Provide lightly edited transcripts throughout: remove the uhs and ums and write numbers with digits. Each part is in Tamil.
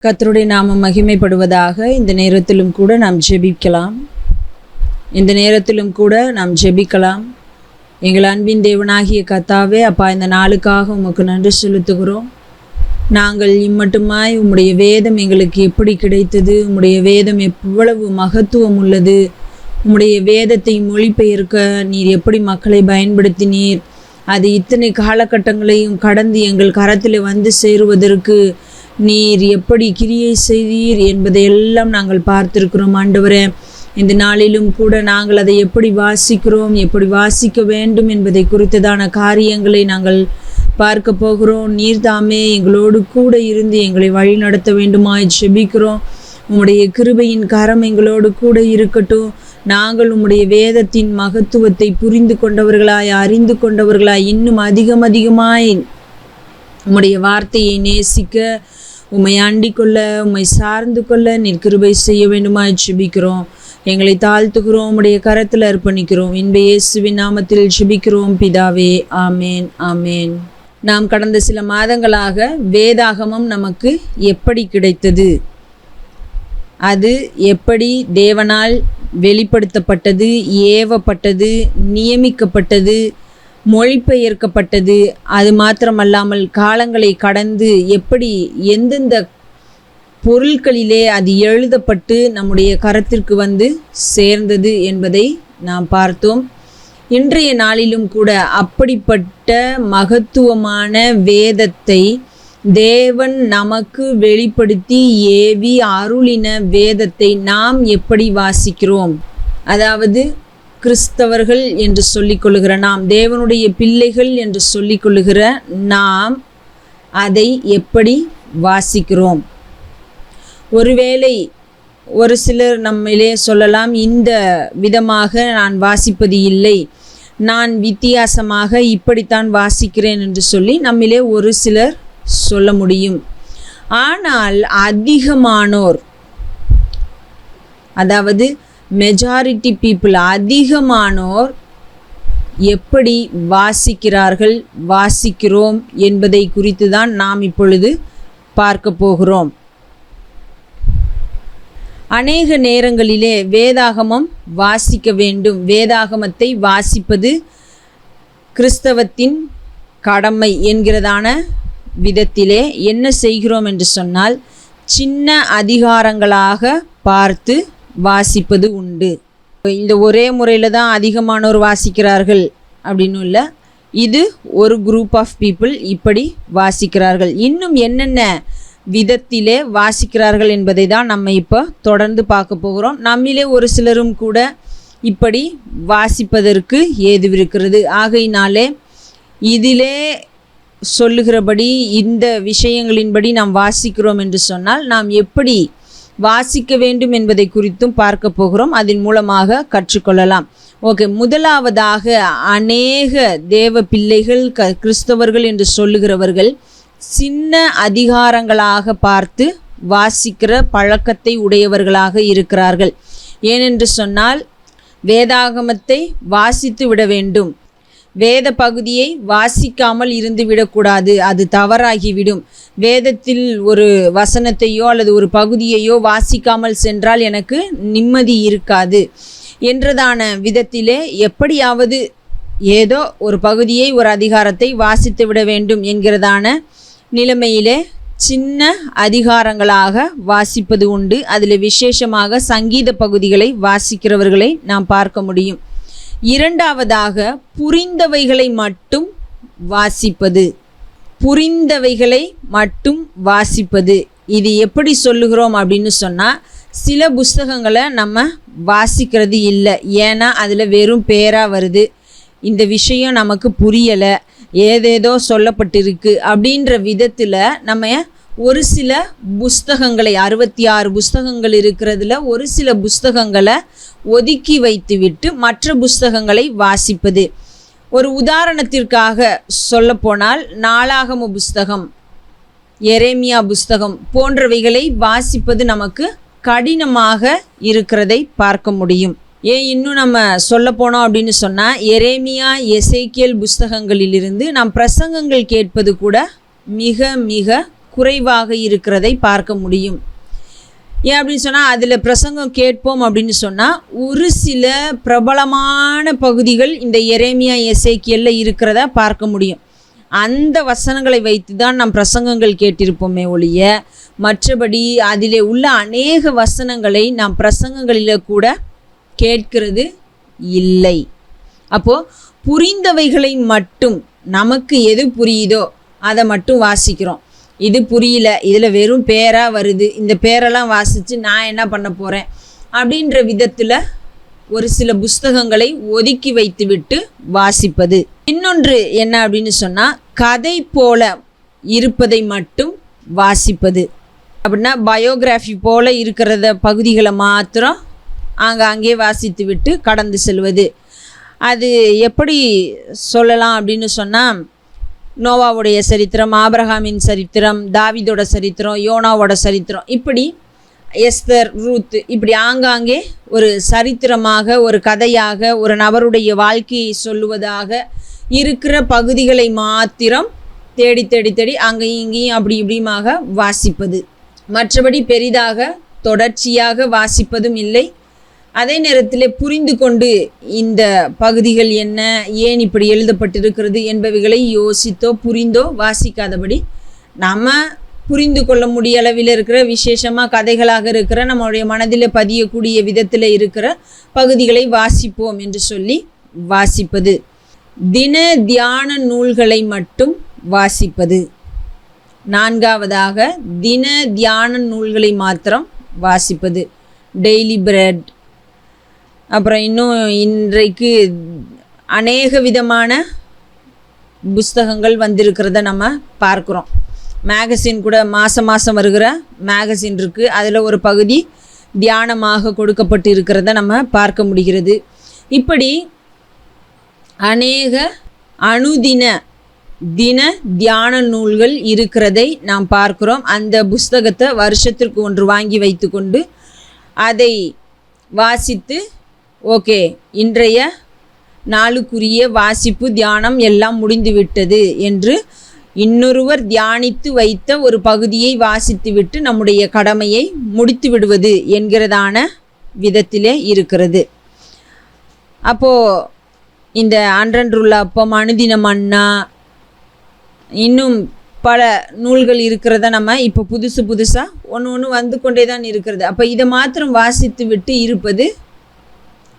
கர்த்தருடைய நாமம் மகிமைப்படுவதாக. இந்த நேரத்திலும் கூட நாம் ஜெபிக்கலாம். எங்கள் அன்பின் தேவனாகிய கர்த்தாவே, அப்பா, இந்த நாளுக்காக உமக்கு நன்றி செலுத்துகிறோம். நாங்கள் இம்மட்டுமாய் உம்முடைய வேதம் எங்களுக்கு எப்படி கிடைத்தது, உம்முடைய வேதம் எவ்வளவு மகத்துவம் உள்ளது, உம்முடைய வேதத்தை மொழிபெயர்க்க நீர் எப்படி மக்களை பயன்படுத்தினீர், அது இத்தனை காலகட்டங்களையும் கடந்து எங்கள் கரத்தில் வந்து சேருவதற்கு நீர் எப்படி கிரியை செய்தீர் என்பதையெல்லாம் நாங்கள் பார்த்திருக்கிறோம். ஆண்டவரே, இந்த நாளிலும் கூட நாங்கள் அதை எப்படி வாசிக்கிறோம், எப்படி வாசிக்க வேண்டும் என்பதை குறித்ததான காரியங்களை நாங்கள் பார்க்க போகிறோம். நீர் தாமே எங்களோடு கூட இருந்து எங்களை வழி நடத்த வேண்டுமாய் ஜெபிக்கிறோம். உம்முடைய கிருபையின் கரம் எங்களோடு கூட இருக்கட்டும். நாங்கள் உம்முடைய வேதத்தின் மகத்துவத்தை புரிந்து கொண்டவர்களாய், அறிந்து கொண்டவர்களாய், இன்னும் அதிகமாய் உம்முடைய வார்த்தையை நேசிக்க, உம்மை அண்டிக் கொள்ள, உம்மை சார்ந்து கொள்ள நீர் கிருபை செய்ய வேண்டுமாய் ஜெபிக்கிறோம். எங்களை தாழ்த்துகிறோம், உம்முடைய கரத்தில் அர்ப்பணிக்கிறோம். இன்ப இயேசுவின் நாமத்தில் ஜெபிக்கிறோம் பிதாவே, ஆமேன், ஆமேன். நாம் கடந்த சில மாதங்களாக வேதாகமம் நமக்கு எப்படி கிடைத்தது, அது எப்படி தேவனால் வெளிப்படுத்தப்பட்டது, ஏவப்பட்டது, நியமிக்கப்பட்டது, மொழிபெயர்க்கப்பட்டது, அது மாத்திரமல்லாமல் காலங்களை கடந்து எப்படி எந்தெந்த பொருட்களிலே அது எழுதப்பட்டு நம்முடைய கரத்திற்கு வந்து சேர்ந்தது என்பதை நாம் பார்த்தோம். இன்றைய நாளிலும் கூட அப்படிப்பட்ட மகத்துவமான வேதத்தை தேவன் நமக்கு வெளிப்படுத்தி ஏவி அருளின வேதத்தை நாம் எப்படி வாசிக்கிறோம், அதாவது கிறிஸ்தவர்கள் என்று சொல்லிக்கொள்ளுகிற நாம், தேவனுடைய பிள்ளைகள் என்று சொல்லிக்கொள்ளுகிற நாம் அதை எப்படி வாசிக்கிறோம். ஒருவேளை ஒரு சிலர் நம்மிலே சொல்லலாம், இந்த விதமாக நான் வாசிப்பது இல்லை, நான் வித்தியாசமாக இப்படித்தான் வாசிக்கிறேன் என்று சொல்லி நம்மிலே ஒரு சிலர் சொல்ல முடியும். ஆனால் அதிகமானோர், அதாவது மெஜாரிட்டி பீப்புள், அதிகமானோர் எப்படி வாசிக்கிறார்கள், வாசிக்கிறோம் என்பதை குறித்து தான் நாம் இப்பொழுது பார்க்க போகிறோம். அநேக நேரங்களிலே வேதாகமம் வாசிக்க வேண்டும், வேதாகமத்தை வாசிப்பது கிறிஸ்தவத்தின் கடமை என்கிறதான விதத்திலே என்ன செய்கிறோம் என்று சொன்னால், சின்ன அதிகாரங்களாக பார்த்து வாசிப்பது உண்டு. இந்த ஒரே முறையில் தான் அதிகமானோர் வாசிக்கிறார்கள் அப்படின்னு இல்லை, இது ஒரு குரூப் ஆஃப் பீப்புள் இப்படி வாசிக்கிறார்கள். இன்னும் என்னென்ன விதத்திலே வாசிக்கிறார்கள் என்பதை தான் நம்ம இப்போ தொடர்ந்து பார்க்க போகிறோம். நம்மிலே ஒரு சிலரும் கூட இப்படி வாசிப்பதற்கு ஏதுவிருக்கிறது. ஆகையினாலே இதிலே சொல்லுகிறபடி, இந்த விஷயங்களின்படி நாம் வாசிக்கிறோம் என்று சொன்னால் நாம் எப்படி வாசிக்க வேண்டும் என்பதை குறித்தும் பார்க்க போகிறோம். அதன் மூலமாக கற்றுக்கொள்ளலாம். ஓகே, முதலாவதாக அநேக தேவ பிள்ளைகள், கிறிஸ்தவர்கள் என்று சொல்லுகிறவர்கள் சின்ன அதிகாரங்களாக பார்த்து வாசிக்கிற பழக்கத்தை உடையவர்களாக இருக்கிறார்கள். ஏனென்று சொன்னால், வேதாகமத்தை வாசித்து விட வேண்டும், வேத பகுதியை வாசிக்காமல் இருந்து விடக்கூடாது, அது தவறாகிவிடும். வேதத்தில் ஒரு வசனத்தையோ அல்லது ஒரு பகுதியையோ வாசிக்காமல் சென்றால் எனக்கு நிம்மதி இருக்காது என்றதான விதத்திலே எப்படியாவது ஏதோ ஒரு பகுதியை, ஒரு அதிகாரத்தை வாசித்து விட வேண்டும் என்கிறதான நிலைமையிலே சின்ன அதிகாரங்களாக வாசிப்பது உண்டு. அதில் விசேஷமாக சங்கீத பகுதிகளை வாசிக்கிறவர்களை நாம் பார்க்க முடியும். இரண்டாவதாக புரிந்தவைகளை மட்டும் வாசிப்பது, புரிந்தவைகளை மட்டும் வாசிப்பது. இது எப்படி சொல்லுகிறோம் அப்படின்னு சொன்னால், சில புஸ்தகங்களை நம்ம வாசிக்கிறது இல்லை, ஏன்னா அதில் வெறும் பேராக வருது, இந்த விஷயம் நமக்கு புரியலை, ஏதேதோ சொல்லப்பட்டிருக்கு அப்படின்ற விதத்தில் நம்ம ஒரு சில புஸ்தகங்களை, 66 புஸ்தகங்கள் இருக்கிறதுல ஒரு சில புஸ்தகங்களை ஒதுக்கி வைத்துவிட்டு மற்ற புஸ்தகங்களை வாசிப்பது. ஒரு உதாரணத்திற்காக சொல்லப்போனால், நாளாகம புஸ்தகம், எரேமியா புஸ்தகம் போன்றவைகளை வாசிப்பது நமக்கு கடினமாக இருக்கிறதை பார்க்க முடியும். இன்னும் நம்ம சொல்ல போனோம் அப்படின்னு சொன்னால், எரேமியா, எசேக்கியேல் புஸ்தகங்களிலிருந்து நாம் பிரசங்கங்கள் கேட்பது கூட மிக மிக குறைவாக இருக்கிறதை பார்க்க முடியும். ஏன் அப்படின்னு சொன்னால், அதில் பிரசங்கம் கேட்போம் அப்படின்னு சொன்னால் ஒரு சில பிரபலமான பகுதிகள் இந்த எரேமியா எசேக்கியேல்ல இருக்கிறத பார்க்க முடியும். அந்த வசனங்களை வைத்து தான் நாம் பிரசங்கங்கள் கேட்டிருப்போமே ஒழிய, மற்றபடி அதிலே உள்ள அநேக வசனங்களை நாம் பிரசங்கங்களில் கூட கேட்கிறது இல்லை. அப்போது புரிந்தவைகளை மட்டும், நமக்கு எது புரியுதோ அதை மட்டும் வாசிக்கிறோம். இது புரியல, இதில் வெறும் பேராக வருது, இந்த பேரெல்லாம் வாசித்து நான் என்ன பண்ண போகிறேன் அப்படின்ற விதத்தில் ஒரு சில புஸ்தகங்களை ஒதுக்கி வைத்துவிட்டு வாசிப்பது. இன்னொன்று என்ன அப்படின்னு சொன்னால், கதை போல இருப்பதை மட்டும் வாசிப்பது. அப்படின்னா பயோகிராஃபி போல் இருக்கிறத பகுதிகளை மாத்திரம் ஆங்காங்கே வாசித்து விட்டு கடந்து செல்வது. அது எப்படி சொல்லலாம் அப்படின்னு சொன்னால், நோவாவுடைய சரித்திரம், ஆபிரகாமின் சரித்திரம், தாவீதோட சரித்திரம், யோனாவோட சரித்திரம், இப்படி எஸ்தர், ரூத், இப்படி ஆங்காங்கே ஒரு சரித்திரமாக, ஒரு கதையாக, ஒரு நபருடைய வாழ்க்கையை சொல்லுவதாக இருக்கிற பகுதிகளை மாத்திரம் தேடி தேடி தேடி அங்கேயும் இங்கேயும் அப்படி இப்படியுமாக வாசிப்பது. மற்றபடி பெரிதாக தொடர்ச்சியாக வாசிப்பதும் இல்லை. அதே நேரத்தில் புரிந்து கொண்டு இந்த பகுதிகள் என்ன, ஏன் இப்படி எழுதப்பட்டிருக்கிறது என்பவைகளை யோசித்தோ புரிந்தோ வாசிக்காதபடி, நம்ம புரிந்து கொள்ள முடிய அளவில் இருக்கிற, விசேஷமாக கதைகளாக இருக்கிற, நம்மளுடைய மனதில் பதியக்கூடிய விதத்தில் இருக்கிற பகுதிகளை வாசிப்போம் என்று சொல்லி வாசிப்பது. தின தியான நூல்களை மட்டும் வாசிப்பது. நான்காவதாக, தின தியான நூல்களை மாத்திரம் வாசிப்பது. டெய்லி பிரெட், அப்புறம் இன்னும் இன்றைக்கு அநேக விதமான புஸ்தகங்கள் வந்திருக்கிறத நம்ம பார்க்குறோம். மேகசின் கூட மாதம் வருகிற மேகசின் இருக்குது. அதில் ஒரு பகுதி தியானமாக கொடுக்கப்பட்டு இருக்கிறத நம்ம பார்க்க முடிகிறது. இப்படி அநேக அனுதின தின தியான நூல்கள் இருக்கிறதை நாம் பார்க்கிறோம். அந்த புஸ்தகத்தை வருஷத்திற்கு ஒன்று வாங்கி வைத்து கொண்டு அதை வாசித்து, ஓகே, இன்றைய நாளுக்குரிய வாசிப்பு தியானம் எல்லாம் முடிந்துவிட்டது என்று இன்னொருவர் தியானித்து வைத்த ஒரு பகுதியை வாசித்துவிட்டு நம்முடைய கடமையை முடித்து விடுவது என்கிறதான விதத்திலே இருக்கிறது. அப்போது இந்த அன்றன்றுள்ள அப்பம், அனுதின மன்னா, இன்னும் பல நூல்கள் இருக்கிறத நம்ம இப்போ புதுசாக ஒன்று வந்து கொண்டே தான் இருக்கிறது. அப்போ இதை மாத்திரம் வாசித்து விட்டு இருப்பது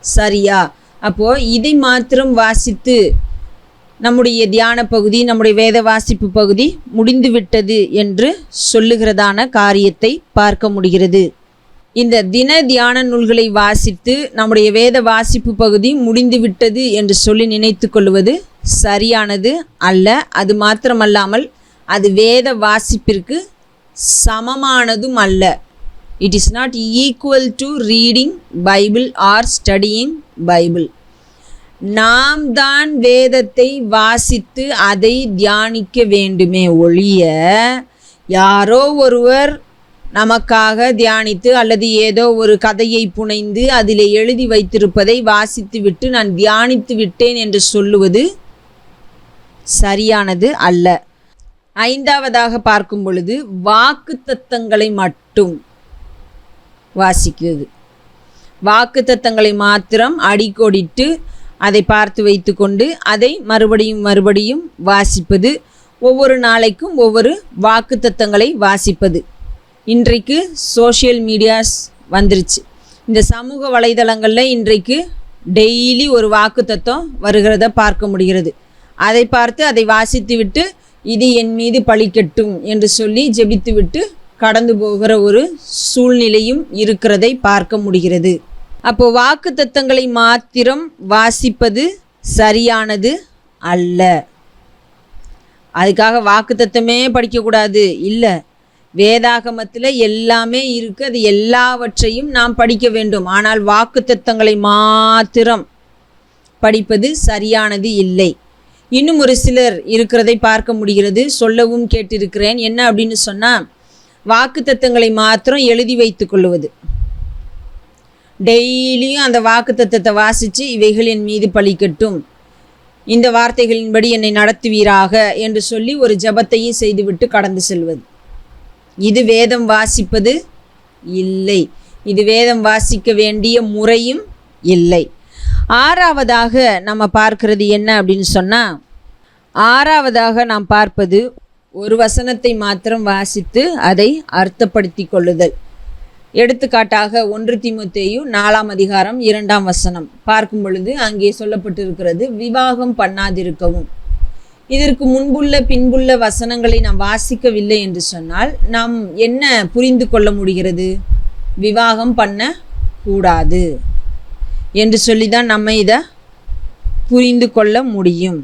சரியா? அப்போது இதை மாத்திரம் வாசித்து நம்முடைய தியான பகுதி, நம்முடைய வேத வாசிப்பு பகுதி முடிந்து விட்டது என்று சொல்லுகிறதான காரியத்தை பார்க்க முடிகிறது. இந்த தின தியான நூல்களை வாசித்து நம்முடைய வேத வாசிப்பு பகுதி முடிந்து விட்டது என்று சொல்லி நினைத்து கொள்வது சரியானது அல்ல. அது மாத்திரமல்லாமல் அது வேத வாசிப்பிற்கு சமமானதும் அல்ல. It is not equal to reading Bible or studying Bible. நாம் தான் வேதத்தை வாசித்து அதை தியானிக்க வேண்டுமே ஒழிய, யாரோ ஒருவர் நமக்காக தியானித்து அல்லது ஏதோ ஒரு கதையை புனைந்து அதில் எழுதி வைத்திருப்பதை வாசித்து விட்டு நான் தியானித்து விட்டேன் என்று சொல்லுவது சரியானது அல்ல. ஐந்தாவதாக பார்க்கும் பொழுது, வாக்குத்தத்தங்களை மட்டும் வாசிக்கிறது. வாக்குத்தத்தங்களை மாத்திரம் அடிக்கோடிட்டு அதை பார்த்து வைத்து கொண்டு அதை மறுபடியும் வாசிப்பது. ஒவ்வொரு நாளைக்கும் ஒவ்வொரு வாக்குத்தத்தங்களை வாசிப்பது. இன்றைக்கு சோஷியல் மீடியாஸ் வந்துருச்சு. இந்த சமூக வலைதளங்களில் இன்றைக்கு டெய்லி ஒரு வாக்குத்தத்தம் வருகிறத பார்க்க முடிகிறது. அதை பார்த்து அதை வாசித்து விட்டு இது என் மீது பழிக்கட்டும் என்று சொல்லி ஜெபித்து விட்டு கடந்து போகிற ஒரு சூழ்நிலையும் இருக்கிறதை பார்க்க முடிகிறது. அப்போ வாக்குத்தத்தங்களை மாத்திரம் வாசிப்பது சரியானது அல்ல. அதுக்காக வாக்குத்தத்தமே படிக்கக்கூடாது இல்லை. வேதாகமத்தில் எல்லாமே இருக்குது, அது எல்லாவற்றையும் நாம் படிக்க வேண்டும். ஆனால் வாக்குத்தத்தங்களை மாத்திரம் படிப்பது சரியானது இல்லை. இன்னும் ஒரு சிலர் இருக்கிறதை பார்க்க முடிகிறது. சொல்லவும் கேட்டிருக்கிறேன். என்ன அப்படின்னு சொன்னால், வாக்குத்தத்தங்களை மாத்திரம் எழுதி வைத்து கொள்வது. டெய்லியும் அந்த வாக்குத்தத்தத்தை வாசித்து இவைகள் என் மீது பழிக்கட்டும், இந்த வார்த்தைகளின்படி என்னை நடத்துவீராக என்று சொல்லி ஒரு ஜெபத்தையும் செய்துவிட்டு கடந்து செல்வது. இது வேதம் வாசிப்பது இல்லை. இது வேதம் வாசிக்க வேண்டிய முறையும் இல்லை. ஆறாவதாக நம்ம பார்க்கிறது என்ன அப்படின்னு சொன்னால், ஆறாவதாக நாம் பார்ப்பது ஒரு வசனத்தை மாத்திரம் வாசித்து அதை அர்த்தப்படுத்தி கொள்ளுதல். எடுத்துக்காட்டாக 1 தீமோத்தேயு 4ஆம் அதிகாரம் 2ஆம் வசனம் பார்க்கும் பொழுது அங்கே சொல்லப்பட்டிருக்கிறது, விவாகம் பண்ணாதிருக்கவும். இதற்கு முன்புள்ள பின்புள்ள வசனங்களை நாம் வாசிக்கவில்லை என்று சொன்னால் நாம் என்ன புரிந்து கொள்ள முடிகிறது? விவாகம் பண்ண கூடாது என்று சொல்லி தான் நம்ம இதை புரிந்து கொள்ள முடியும்.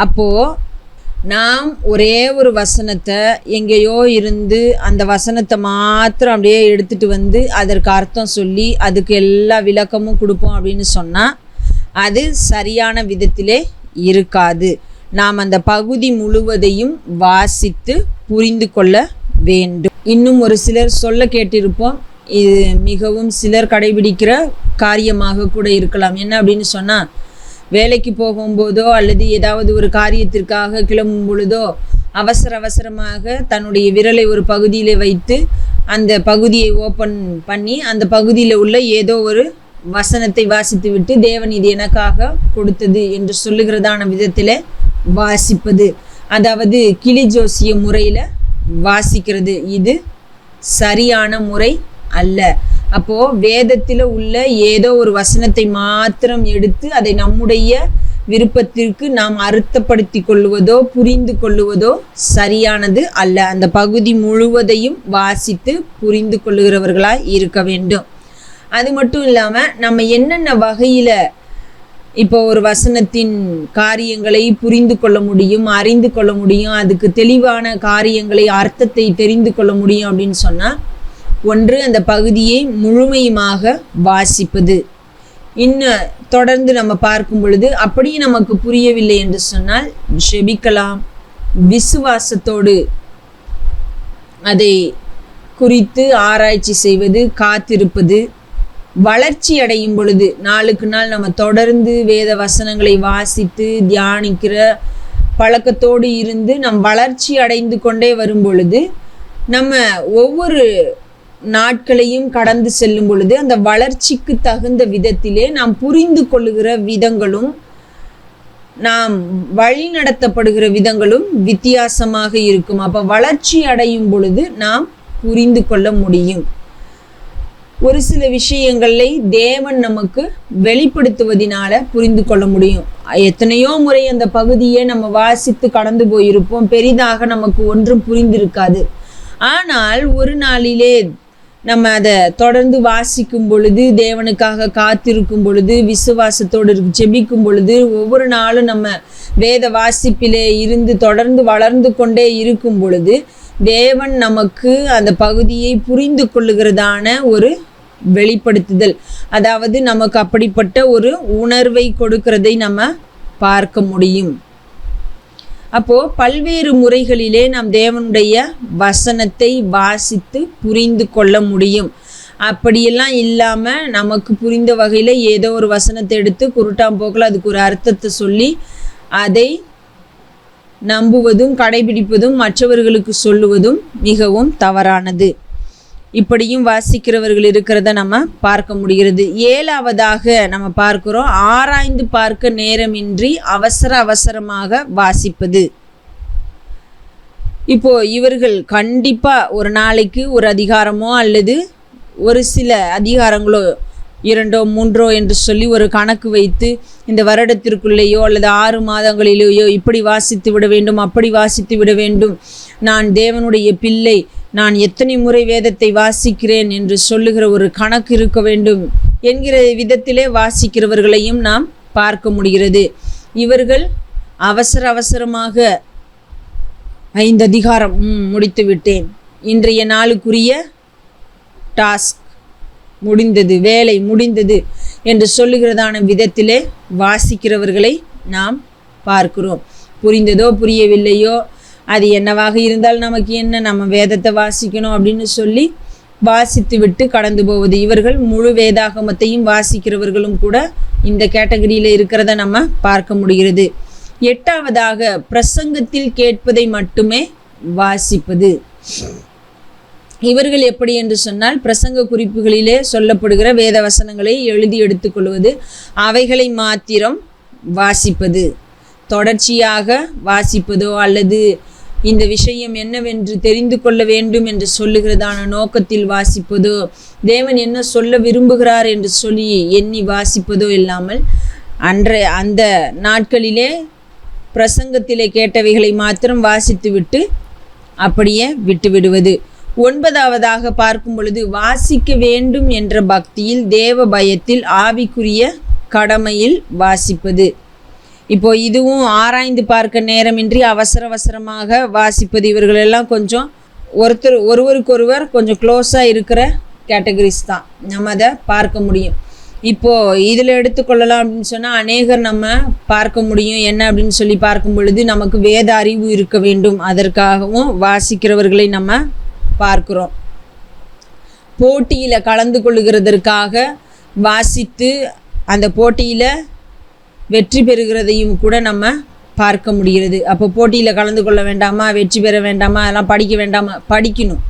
அப்போது நாம் ஒரே ஒரு வசனத்தை எங்கேயோ இருந்து அந்த வசனத்தை மாத்திரம் அப்படியே எடுத்துகிட்டு வந்து அதற்கு அர்த்தம் சொல்லி அதுக்கு எல்லா விளக்கமும் கொடுப்போம் அப்படின்னு சொன்னால் அது சரியான விதத்திலே இருக்காது. நாம் அந்த பகுதி முழுவதையும் வாசித்து புரிந்து கொள்ள வேண்டும். இன்னும் ஒரு சிலர் சொல்ல கேட்டிருப்போம், இது மிகவும் சிலர் கடைபிடிக்கிற காரியமாக கூட இருக்கலாம். என்ன அப்படின்னு சொன்னால், வேலைக்கு போகும்போதோ அல்லது ஏதாவது ஒரு காரியத்திற்காக கிளம்பும் பொழுதோ அவசரமாக தன்னுடைய விரலை ஒரு பகுதியில் வைத்து அந்த பகுதியை ஓப்பன் பண்ணி அந்த பகுதியில் உள்ள ஏதோ ஒரு வசனத்தை வாசித்து விட்டு தேவன் இது எனக்காக கொடுத்தது என்று சொல்லுகிறதான விதத்தில் வாசிப்பது, அதாவது கிளி ஜோசிய முறையில் வாசிக்கிறது. இது சரியான முறை அல்ல. அப்போது வேதத்தில் உள்ள ஏதோ ஒரு வசனத்தை மாத்திரம் எடுத்து அதை நம்முடைய விருப்பத்திற்கு நாம் அர்த்தப்படுத்தி கொள்வதோ புரிந்து கொள்வதோ சரியானது அல்ல. அந்த பகுதி முழுவதையும் வாசித்து புரிந்து கொள்ளுகிறவர்களாய் இருக்க வேண்டும். அது மட்டும் இல்லாமல் நம்ம என்னென்ன வகையில் இப்போ ஒரு வசனத்தின் காரியங்களை புரிந்து கொள்ள முடியும், அறிந்து கொள்ள முடியும், அதுக்கு தெளிவான காரியங்களை அர்த்தத்தை தெரிந்து கொள்ள முடியும் அப்படின்னு சொன்னால், ஒன்று அந்த பகுதியை முழுமையுமாக வாசிப்பது. இன்னும் தொடர்ந்து நம்ம பார்க்கும் பொழுது அப்படியே நமக்கு புரியவில்லை என்று சொன்னால் ஜெபிக்கலாம், விசுவாசத்தோடு அதை குறித்து ஆராய்ச்சி செய்வது, காத்திருப்பது. வளர்ச்சி அடையும் பொழுது நாளுக்கு நாள் நம்ம தொடர்ந்து வேத வசனங்களை வாசித்து தியானிக்கிற பழக்கத்தோடு இருந்து நம் வளர்ச்சி அடைந்து கொண்டே வரும் பொழுது நம்ம ஒவ்வொரு நாட்களையும் கடந்து செல்லும் பொழுது அந்த வளர்ச்சிக்கு தகுந்த விதத்திலே நாம் புரிந்து கொள்ளுகிற விதங்களும் நாம் வழி நடத்தப்படுகிற விதங்களும் வித்தியாசமாக இருக்கும். அப்போ வளர்ச்சி அடையும் பொழுது நாம் புரிந்து கொள்ள முடியும். ஒரு சில விஷயங்களை தேவன் நமக்கு வெளிப்படுத்துவதனால புரிந்து கொள்ள முடியும். எத்தனையோ முறை அந்த பகுதியை நம்ம வாசித்து கடந்து போயிருப்போம், பெரிதாக நமக்கு ஒன்றும் புரிந்திருக்காது. ஆனால் ஒரு நாளிலே நம்ம அதை தொடர்ந்து வாசிக்கும் பொழுது, தேவனுக்காக காத்திருக்கும் பொழுது, விசுவாசத்தோடு ஜெபிக்கும் பொழுது, ஒவ்வொரு நாளும் நம்ம வேத வாசிப்பிலே இருந்து தொடர்ந்து வளர்ந்து கொண்டே இருக்கும் பொழுது தேவன் நமக்கு அந்த பகுதியை புரிந்து கொள்ளுகிறதான ஒரு வெளிப்படுத்துதல், அதாவது நமக்கு அப்படிப்பட்ட ஒரு உணர்வை கொடுக்கிறதை நம்ம பார்க்க முடியும். அப்போது பல்வேறு முறைகளிலே நாம் தேவனுடைய வசனத்தை வாசித்து புரிந்து கொள்ள முடியும். அப்படியெல்லாம் இல்லாமல் நமக்கு புரிந்த வகையில் ஏதோ ஒரு வசனத்தை எடுத்து குருட்டாம்போக்கில் அதுக்கு ஒரு அர்த்தத்தை சொல்லி அதை நம்புவதும் கடைபிடிப்பதும் மற்றவர்களுக்கு சொல்லுவதும் மிகவும் தவறானது. இப்படியும் வாசிக்கிறவர்கள் இருக்கிறத நம்ம பார்க்க முடிகிறது. ஏழாவதாக நம்ம பார்க்கிறோம், ஆராய்ந்து பார்க்க நேரமின்றி அவசரமாக வாசிப்பது. இப்போ இவர்கள் கண்டிப்பா ஒரு நாளைக்கு ஒரு அதிகாரமோ அல்லது ஒரு சில அதிகாரங்களோ 2 3 என்று சொல்லி ஒரு கணக்கு வைத்து இந்த வருடத்திற்குள்ளேயோ அல்லது 6 மாதங்களிலேயோ இப்படி வாசித்து விட வேண்டும், அப்படி வாசித்து விட வேண்டும், நான் தேவனுடைய பிள்ளை, நான் எத்தனை முறை வேதத்தை வாசிக்கிறேன் என்று சொல்லுகிற ஒரு கணக்கு இருக்க வேண்டும் என்கிற விதத்திலே வாசிக்கிறவர்களையும் நாம் பார்க்க முடிகிறது. இவர்கள் அவசரமாக 5 அதிகாரம் முடித்து விட்டேன், இன்றைய நாளுக்குரிய டாஸ்க் முடிந்தது, வேலை முடிந்தது என்று சொல்லுகிறதான விதத்திலே வாசிக்கிறவர்களை நாம் பார்க்கிறோம். புரிந்ததோ புரியவில்லையோ அது என்னவாக இருந்தால் நமக்கு என்ன, நம்ம வேதத்தை வாசிக்கணும் அப்படின்னு சொல்லி வாசித்து விட்டு கடந்து போவது. இவர்கள் முழு வேதாகமத்தையும் வாசிக்கிறவர்களும் கூட இந்த கேட்டகரியில் இருக்கிறத நம்ம பார்க்க முடிகிறது. 8ஆவதாக பிரசங்கத்தில் கேட்பதை மட்டுமே வாசிப்பது. இவர்கள் எப்படி என்று சொன்னால் பிரசங்க குறிப்புகளிலே சொல்லப்படுகிற வேத வசனங்களை எழுதி எடுத்துக்கொள்வது, அவைகளை மாத்திரம் வாசிப்பது, தொடர்ச்சியாக வாசிப்பதோ அல்லது இந்த விஷயம் என்னவென்று தெரிந்து கொள்ள வேண்டும் என்று சொல்லுகிறதான நோக்கத்தில் வாசிப்பதோ, தேவன் என்ன சொல்ல விரும்புகிறார் என்று சொல்லி எண்ணி வாசிப்பதோ இல்லாமல் அந்த நாட்களிலே பிரசங்கத்திலே கேட்டவைகளை மாத்திரம் வாசித்துவிட்டு அப்படியே விட்டுவிடுவது. 9வதாக பார்க்கும் பொழுது, வாசிக்க வேண்டும் என்ற பக்தியில், தேவ பயத்தில், ஆவிக்குரிய கடமையில் வாசிப்பது. இப்போ இதுவும் ஆராய்ந்து பார்க்க நேரமின்றி அவசரமாக வாசிப்பது. இவர்களெல்லாம் கொஞ்சம் ஒருவருக்கொருவர் கொஞ்சம் க்ளோஸாக இருக்கிற கேட்டகரிஸ் தான், நம்ம அதை பார்க்க முடியும். இப்போது இதில் எடுத்துக்கொள்ளலாம் அப்படின்னு சொன்னால் அநேகர் நம்ம பார்க்க முடியும். என்ன அப்படின்னு சொல்லி பார்க்கும் பொழுது, நமக்கு வேத அறிவு இருக்க வேண்டும், அதற்காகவும் வாசிக்கிறவர்களை நம்ம பார்க்கிறோம். போட்டியில் கலந்து கொள்ளுகிறதற்காக வாசித்து அந்த போட்டியில் வெற்றி பெறுகிறதையும் கூட நம்ம பார்க்க முடிகிறது. அப்போ போட்டியில் கலந்து கொள்ள வேண்டாமா, வெற்றி பெற வேண்டாமா, அதெல்லாம் படிக்க வேண்டாமா? படிக்கணும்.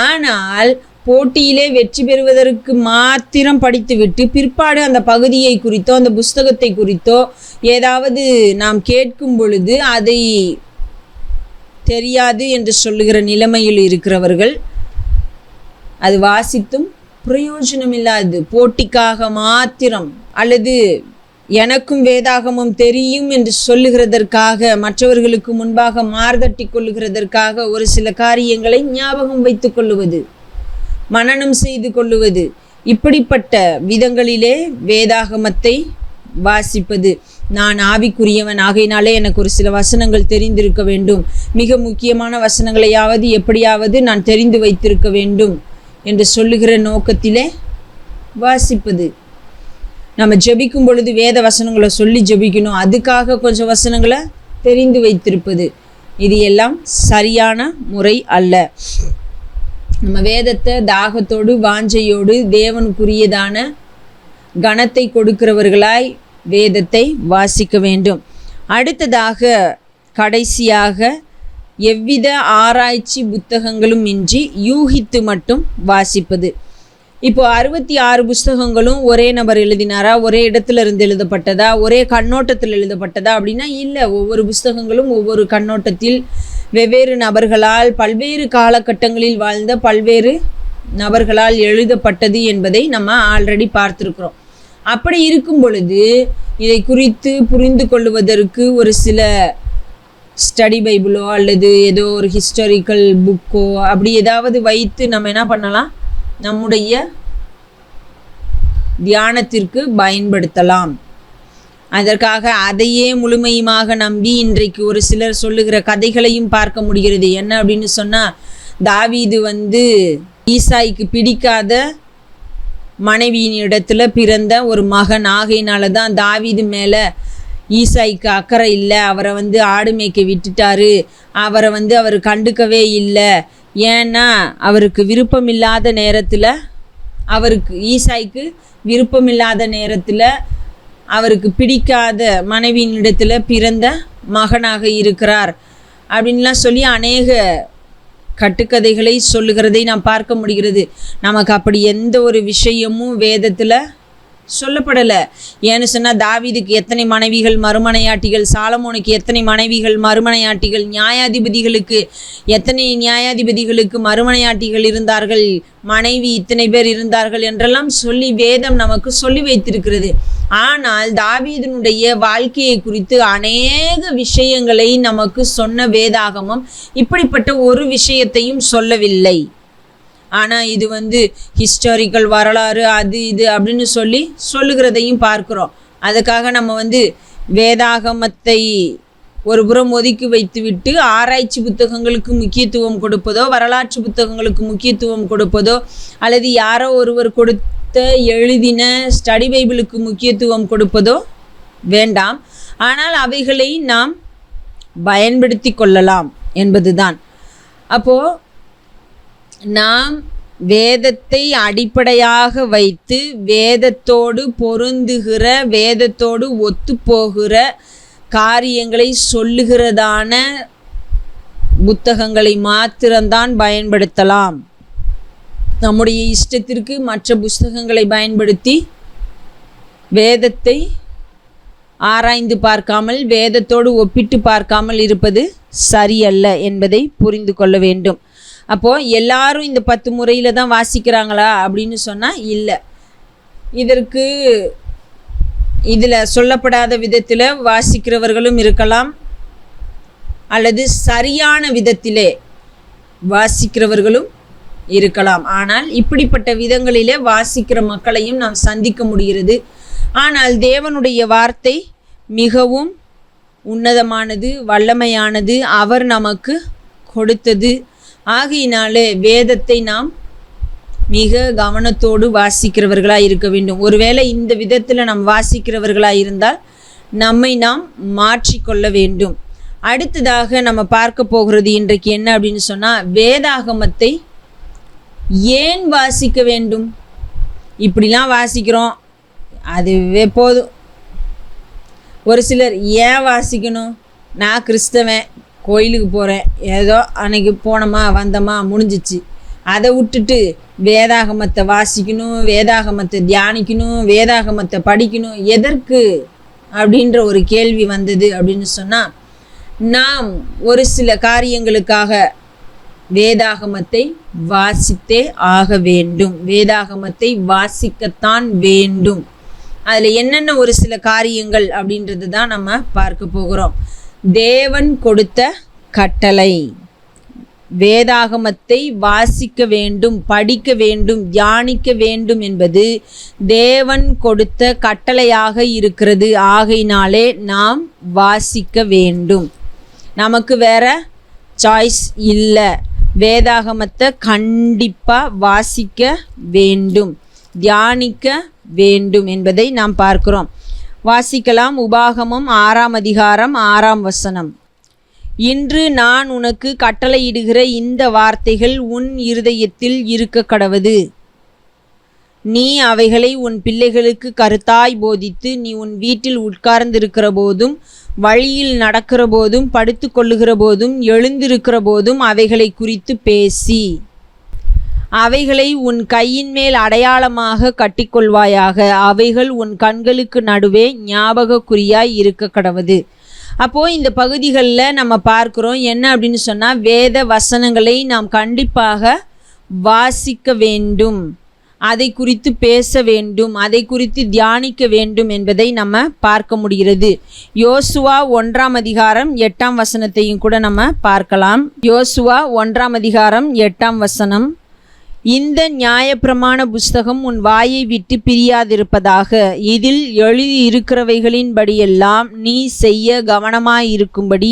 ஆனால் போட்டியிலே வெற்றி பெறுவதற்கு மாத்திரம் படித்துவிட்டு பிற்பாடு அந்த பகுதியை குறித்தோ அந்த புஸ்தகத்தை குறித்தோ ஏதாவது நாம் கேட்கும் பொழுது அதை தெரியாது என்று சொல்லுகிற நிலைமையில் இருக்கிறவர்கள், அது வாசித்தும் பிரயோஜனமில்லாது, போட்டிக்காக மாத்திரம் அல்லது எனக்கும் வேதாகமும் தெரியும் என்று சொல்லுகிறதற்காக, மற்றவர்களுக்கு முன்பாக மார்தட்டி கொள்ளுகிறதற்காக ஒரு சில காரியங்களை ஞாபகம் வைத்து கொள்ளுவது, மனனம் செய்து கொள்ளுவது, இப்படிப்பட்ட விதங்களிலே வேதாகமத்தை வாசிப்பது. நான் ஆவிக்குரியவன் ஆகையினாலே எனக்கு ஒரு சில வசனங்கள் தெரிந்திருக்க வேண்டும், மிக முக்கியமான வசனங்களையாவது எப்படியாவது நான் தெரிந்து வைத்திருக்க வேண்டும் என்று சொல்லுகிற நோக்கத்திலே வாசிப்பது. நம்ம ஜெபிக்கும் பொழுது வேத வசனங்களை சொல்லி ஜெபிக்கணும், அதுக்காக கொஞ்சம் வசனங்களை தெரிந்து வைத்திருப்பது, இது எல்லாம் சரியான முறை அல்ல. நம்ம வேதத்தை தாகத்தோடு வாஞ்சையோடு தேவனுக்குரியதான கனத்தை கொடுக்கிறவர்களாய் வேதத்தை வாசிக்க வேண்டும். அடுத்ததாக கடைசியாக எவ்வித ஆராய்ச்சி புத்தகங்களும் இன்றி யூகித்து மட்டும் வாசிப்பது. இப்போ 66 புஸ்தகங்களும் ஒரே நபர் எழுதினாரா, ஒரே இடத்துல இருந்து எழுதப்பட்டதா, ஒரே கண்ணோட்டத்தில் எழுதப்பட்டதா அப்படின்னா இல்லை. ஒவ்வொரு புஸ்தகங்களும் ஒவ்வொரு கண்ணோட்டத்தில் வெவ்வேறு நபர்களால் பல்வேறு காலகட்டங்களில் வாழ்ந்த பல்வேறு நபர்களால் எழுதப்பட்டது என்பதை நம்ம ஆல்ரெடி பார்த்துருக்குறோம். அப்படி இருக்கும் பொழுது இதை குறித்து புரிந்து கொள்வதற்கு ஒரு சில ஸ்டடி பைபிளோ அல்லது ஏதோ ஒரு ஹிஸ்டாரிக்கல் புக்கோ அப்படி ஏதாவது வைத்து நம்ம என்ன பண்ணலாம், நம்முடைய தியானத்திற்கு பயன்படுத்தலாம். அதற்காக அதையே முழுமையுமாக நம்பி இன்றைக்கு ஒரு சிலர் சொல்லுகிற கதைகளையும் பார்க்க முடிகிறது. என்ன அப்படின்னு சொன்னால், தாவீது ஈசாய்க்கு பிடிக்காத மனைவியின் இடத்துல பிறந்த ஒரு மகன் ஆகையினால தான் தாவீது மேலே ஈசாய்க்கு அக்கறை இல்லை, அவரை ஆடு மேய்க்க விட்டுட்டாரு, அவரை அவர் கண்டுக்கவே இல்லை. ஏன்னா அவருக்கு விருப்பமில்லாத நேரத்தில், ஈசாய்க்கு விருப்பமில்லாத நேரத்தில் அவருக்கு பிடிக்காத மனைவியினிடத்தில் பிறந்த மகனாக இருக்கிறார் அப்படின்லாம் சொல்லி அநேக கட்டுக்கதைகளை சொல்லுகிறதை நாம் பார்க்க முடிகிறது. நமக்கு அப்படி எந்த ஒரு விஷயமும் வேதத்தில் சொல்லப்படலை. ஏன்னு சொன்னால், தாவீதுக்கு எத்தனை மனைவிகள் மறுமனையாட்டிகள், சாலமோனுக்கு எத்தனை மனைவிகள் மறுமனையாட்டிகள், நியாயாதிபதிகளுக்கு எத்தனை நியாயாதிபதிகளுக்கு மறுமனையாட்டிகள் இருந்தார்கள், மனைவி இத்தனை பேர் இருந்தார்கள் என்றெல்லாம் சொல்லி வேதம் நமக்கு சொல்லி வைத்திருக்கிறது. ஆனால் தாவீதினுடைய வாழ்க்கையை குறித்து அநேக விஷயங்களை நமக்கு சொன்ன வேதாகமம் இப்படிப்பட்ட ஒரு விஷயத்தையும் சொல்லவில்லை. ஆனால் இது ஹிஸ்டாரிக்கல் வரலாறு அது இது அப்படின்னு சொல்லுகிறதையும் பார்க்குறோம். அதுக்காக நம்ம வேதாகமத்தை ஒரு புறம் ஒதுக்கி வைத்துவிட்டு ஆராய்ச்சி புத்தகங்களுக்கு முக்கியத்துவம் கொடுப்பதோ, வரலாற்று புத்தகங்களுக்கு முக்கியத்துவம் கொடுப்பதோ, அல்லது யாரோ ஒருவர் எழுதின ஸ்டடி பைபிளுக்கு முக்கியத்துவம் கொடுப்பதோ வேண்டாம். ஆனால் அவைகளை நாம் பயன்படுத்தி கொள்ளலாம் என்பதுதான். அப்போது நாம் வேதத்தை அடிப்படையாக வைத்து வேதத்தோடு பொருந்துகிற, வேதத்தோடு ஒத்துப்போகிற காரியங்களை சொல்லுகிறதான புத்தகங்களை மாத்திரம்தான் பயன்படுத்தலாம். நம்முடைய இஷ்டத்திற்கு மற்ற புஸ்தகங்களை பயன்படுத்தி வேதத்தை ஆராய்ந்து பார்க்காமல், வேதத்தோடு ஒப்பிட்டு பார்க்காமல் இருப்பது சரியல்ல என்பதை புரிந்து கொள்ள வேண்டும். அப்போது எல்லாரும் இந்த 10 முறையில் தான் வாசிக்கிறாங்களா அப்படின்னு சொன்னால் இல்லை. இதற்கு இதில் சொல்லப்படாத விதத்தில் வாசிக்கிறவர்களும் இருக்கலாம், அல்லது சரியான விதத்திலே வாசிக்கிறவர்களும் இருக்கலாம். ஆனால் இப்படிப்பட்ட விதங்களிலே வாசிக்கிற மக்களையும் நாம் சந்திக்க முடிகிறது. ஆனால் தேவனுடைய வார்த்தை மிகவும் உன்னதமானது, வல்லமையானது, அவர் நமக்கு கொடுத்தது. ஆகையினாலே வேதத்தை நாம் மிக கவனத்தோடு வாசிக்கிறவர்களாக இருக்க வேண்டும். ஒருவேளை இந்த விதத்தில் நாம் வாசிக்கிறவர்களாக இருந்தால் நம்மை நாம் மாற்றிக்கொள்ள வேண்டும். அடுத்ததாக நம்ம பார்க்க போகிறது இன்றைக்கு என்ன அப்படின்னு சொன்னால், வேதாகமத்தை ஏன் வாசிக்க வேண்டும்? இப்படிலாம் வாசிக்கிறோம், அதுவே போதும். ஒரு சிலர் ஏன் வாசிக்கணும்? நான் கிறிஸ்தவன், கோயிலுக்கு போகிறேன், ஏதோ அன்னைக்கு போனோமா வந்தோமா முடிஞ்சிச்சு. அதை விட்டுட்டு வேதாகமத்தை வாசிக்கணும், வேதாகமத்தை தியானிக்கணும், வேதாகமத்தை படிக்கணும், எதற்கு அப்படின்ற ஒரு கேள்வி வந்தது அப்படின்னு சொன்னால், நாம் ஒரு சில காரியங்களுக்காக வேதாகமத்தை வாசித்தே ஆக வேண்டும். வேதாகமத்தை வாசிக்கத்தான் வேண்டும். அதில் என்னென்ன ஒரு சில காரியங்கள் அப்படின்றது தான் நம்ம பார்க்க போகிறோம். தேவன் கொடுத்த கட்டளை, வேதாகமத்தை வாசிக்க வேண்டும், படிக்க வேண்டும், தியானிக்க வேண்டும் என்பது தேவன் கொடுத்த கட்டளையாக இருக்கிறது. ஆகையினாலே நாம் வாசிக்க வேண்டும். நமக்கு வேற சாய்ஸ் இல்லை. வேதாகமத்தை கண்டிப்பாக வாசிக்க வேண்டும், தியானிக்க வேண்டும் என்பதை நாம் பார்க்கிறோம். வாசிக்கலாம். உபாகமம் 6ஆம் அதிகாரம் 6ஆம் வசனம். இன்று நான் உனக்கு கட்டளையிடுகிற இந்த வார்த்தைகள் உன் இருதயத்தில் இருக்க கடவது. நீ அவைகளை உன் பிள்ளைகளுக்கு கருத்தாய் போதித்து, நீ உன் வீட்டில் உட்கார்ந்திருக்கிற போதும், வழியில் நடக்கிற போதும், படுத்து கொள்ளுகிற போதும், எழுந்திருக்கிற போதும் அவைகளை குறித்து பேசி, அவைகளை உன் கையின் மேல் அடையாளமாக கட்டிக்கொள்வாயாக. அவைகள் உன் கண்களுக்கு நடுவே ஞாபகக்குறியாய் இருக்க கடவது. அப்போது இந்த பகுதிகளில் நம்ம பார்க்குறோம் என்ன அப்படின்னு சொன்னால், வேத வசனங்களை நாம் கண்டிப்பாக வாசிக்க வேண்டும், அதை குறித்து பேச வேண்டும், அதை குறித்து தியானிக்க வேண்டும் என்பதை நம்ம பார்க்க முடிகிறது. யோசுவா 1ஆம் அதிகாரம் 8ஆம் வசனத்தையும் கூட நம்ம பார்க்கலாம். யோசுவா 1ஆம் அதிகாரம் 8ஆம் வசனம். இந்த நியாயப்பிரமாண புஸ்தகம் உன் வாயை விட்டு பிரியாதிருப்பதாக. இதில் எழுதியிருக்கிறவைகளின்படியெல்லாம் நீ செய்ய கவனமாயிருக்கும்படி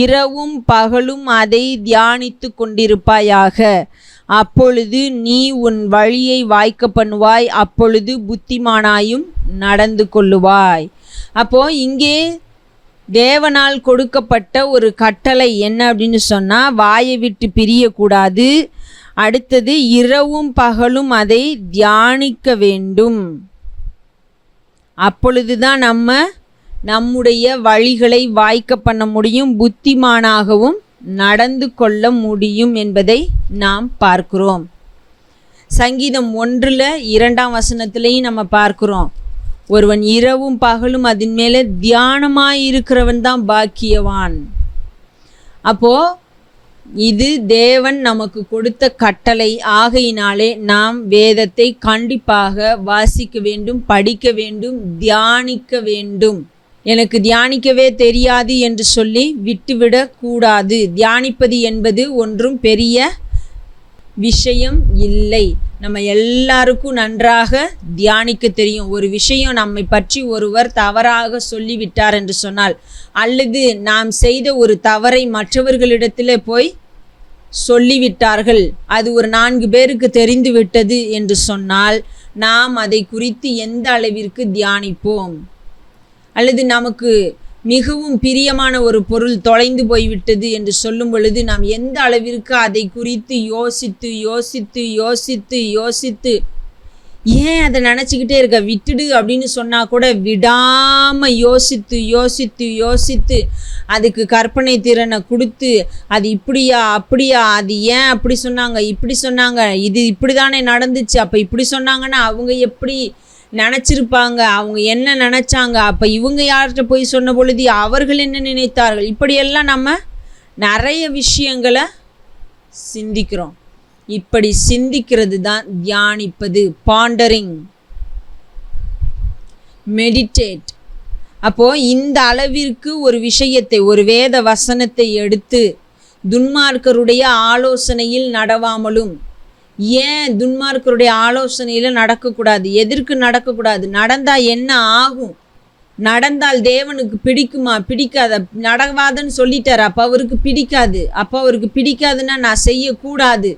இரவும் பகலும் அதை தியானித்து கொண்டிருப்பாயாக. அப்பொழுது நீ உன் வழியை வாய்க்க பண்ணுவாய், அப்பொழுது புத்திமானாயும் நடந்து கொள்ளுவாய். அப்போ இங்கே தேவனால் கொடுக்கப்பட்ட ஒரு கட்டளை என்ன அப்படின்னு சொன்னால், வாயை விட்டு பிரியக்கூடாது. அடுத்தது, இரவும் பகலும் அதை தியானிக்க வேண்டும். அப்பொழுதுதான் நம்முடைய வழிகளை வாய்க்க பண்ண முடியும், புத்திமானாகவும் நடந்து கொள்ள முடியும் என்பதை நாம் பார்க்கிறோம். சங்கீதம் 1:2ஆம் வசனத்திலையும் நம்ம பார்க்கிறோம், ஒருவன் இரவும் பகலும் அதன் மேலே தியானமாயிருக்கிறவன் தான் பாக்கியவான். அப்போது இது தேவன் நமக்கு கொடுத்த கட்டளை. ஆகையினாலே நாம் வேதத்தை கண்டிப்பாக வாசிக்க வேண்டும், படிக்க வேண்டும், தியானிக்க வேண்டும். எனக்கு தியானிக்கவே தெரியாது என்று சொல்லி விட்டுவிடக்கூடாது. தியானிப்பது என்பது ஒன்றும் பெரிய விஷயம் இல்லை. நம்ம எல்லாருக்கும் நன்றாக தியானிக்க தெரியும். ஒரு விஷயம் நம்மை பற்றி ஒருவர் தவறாக சொல்லிவிட்டார் என்று சொன்னால், அல்லது நாம் செய்த ஒரு தவறை மற்றவர்களிடத்தில் போய் சொல்லிவிட்டார்கள், அது ஒரு 4 பேருக்கு தெரிந்து விட்டது என்று சொன்னால், நாம் அதை குறித்து எந்த அளவிற்கு தியானிப்போம்? அல்லது நமக்கு மிகவும் பிரியமான ஒரு பொருள் தொலைந்து போய்விட்டது என்று சொல்லும் பொழுது நாம் எந்த அளவிற்கு அதை குறித்து யோசித்து யோசித்து யோசித்து யோசித்து ஏன் அதை நினச்சிக்கிட்டே இருக்க, விட்டுடு அப்படின்னு சொன்னால் கூட விடாமல் யோசித்து யோசித்து யோசித்து அதுக்கு கற்பனை திறனை கொடுத்து அது இப்படியா அப்படியா, அது ஏன் அப்படி சொன்னாங்க இப்படி சொன்னாங்க, இது இப்படி தானே நடந்துச்சு, அப்போ இப்படி சொன்னாங்கன்னா அவங்க எப்படி நினச்சிருப்பாங்க, அவங்க என்ன நினச்சாங்க, அப்போ இவங்க யார்கிட்ட போய் சொன்ன பொழுது அவர்கள் என்ன நினைத்தார்கள், இப்படியெல்லாம் நம்ம நிறைய விஷயங்களை சிந்திக்கிறோம். இப்படி சிந்திக்கிறது தான் தியானிப்பது, பாண்டரிங், மெடிடேட். அப்போது இந்த அளவிற்கு ஒரு விஷயத்தை, ஒரு வேத வசனத்தை எடுத்து துன்மார்க்கருடைய ஆலோசனையில் நடவாமலும், ஏன் துன்மார்க்கருடைய ஆலோசனையில் நடக்கக்கூடாது, எதற்கு நடக்கக்கூடாது, நடந்தால் என்ன ஆகும், நடந்தால் தேவனுக்கு பிடிக்குமா பிடிக்காத, நடவாதுன்னு சொல்லிட்டார், அப்போ அவருக்கு பிடிக்காது, அப்போ அவருக்கு பிடிக்காதுன்னா நான் செய்யக்கூடாது,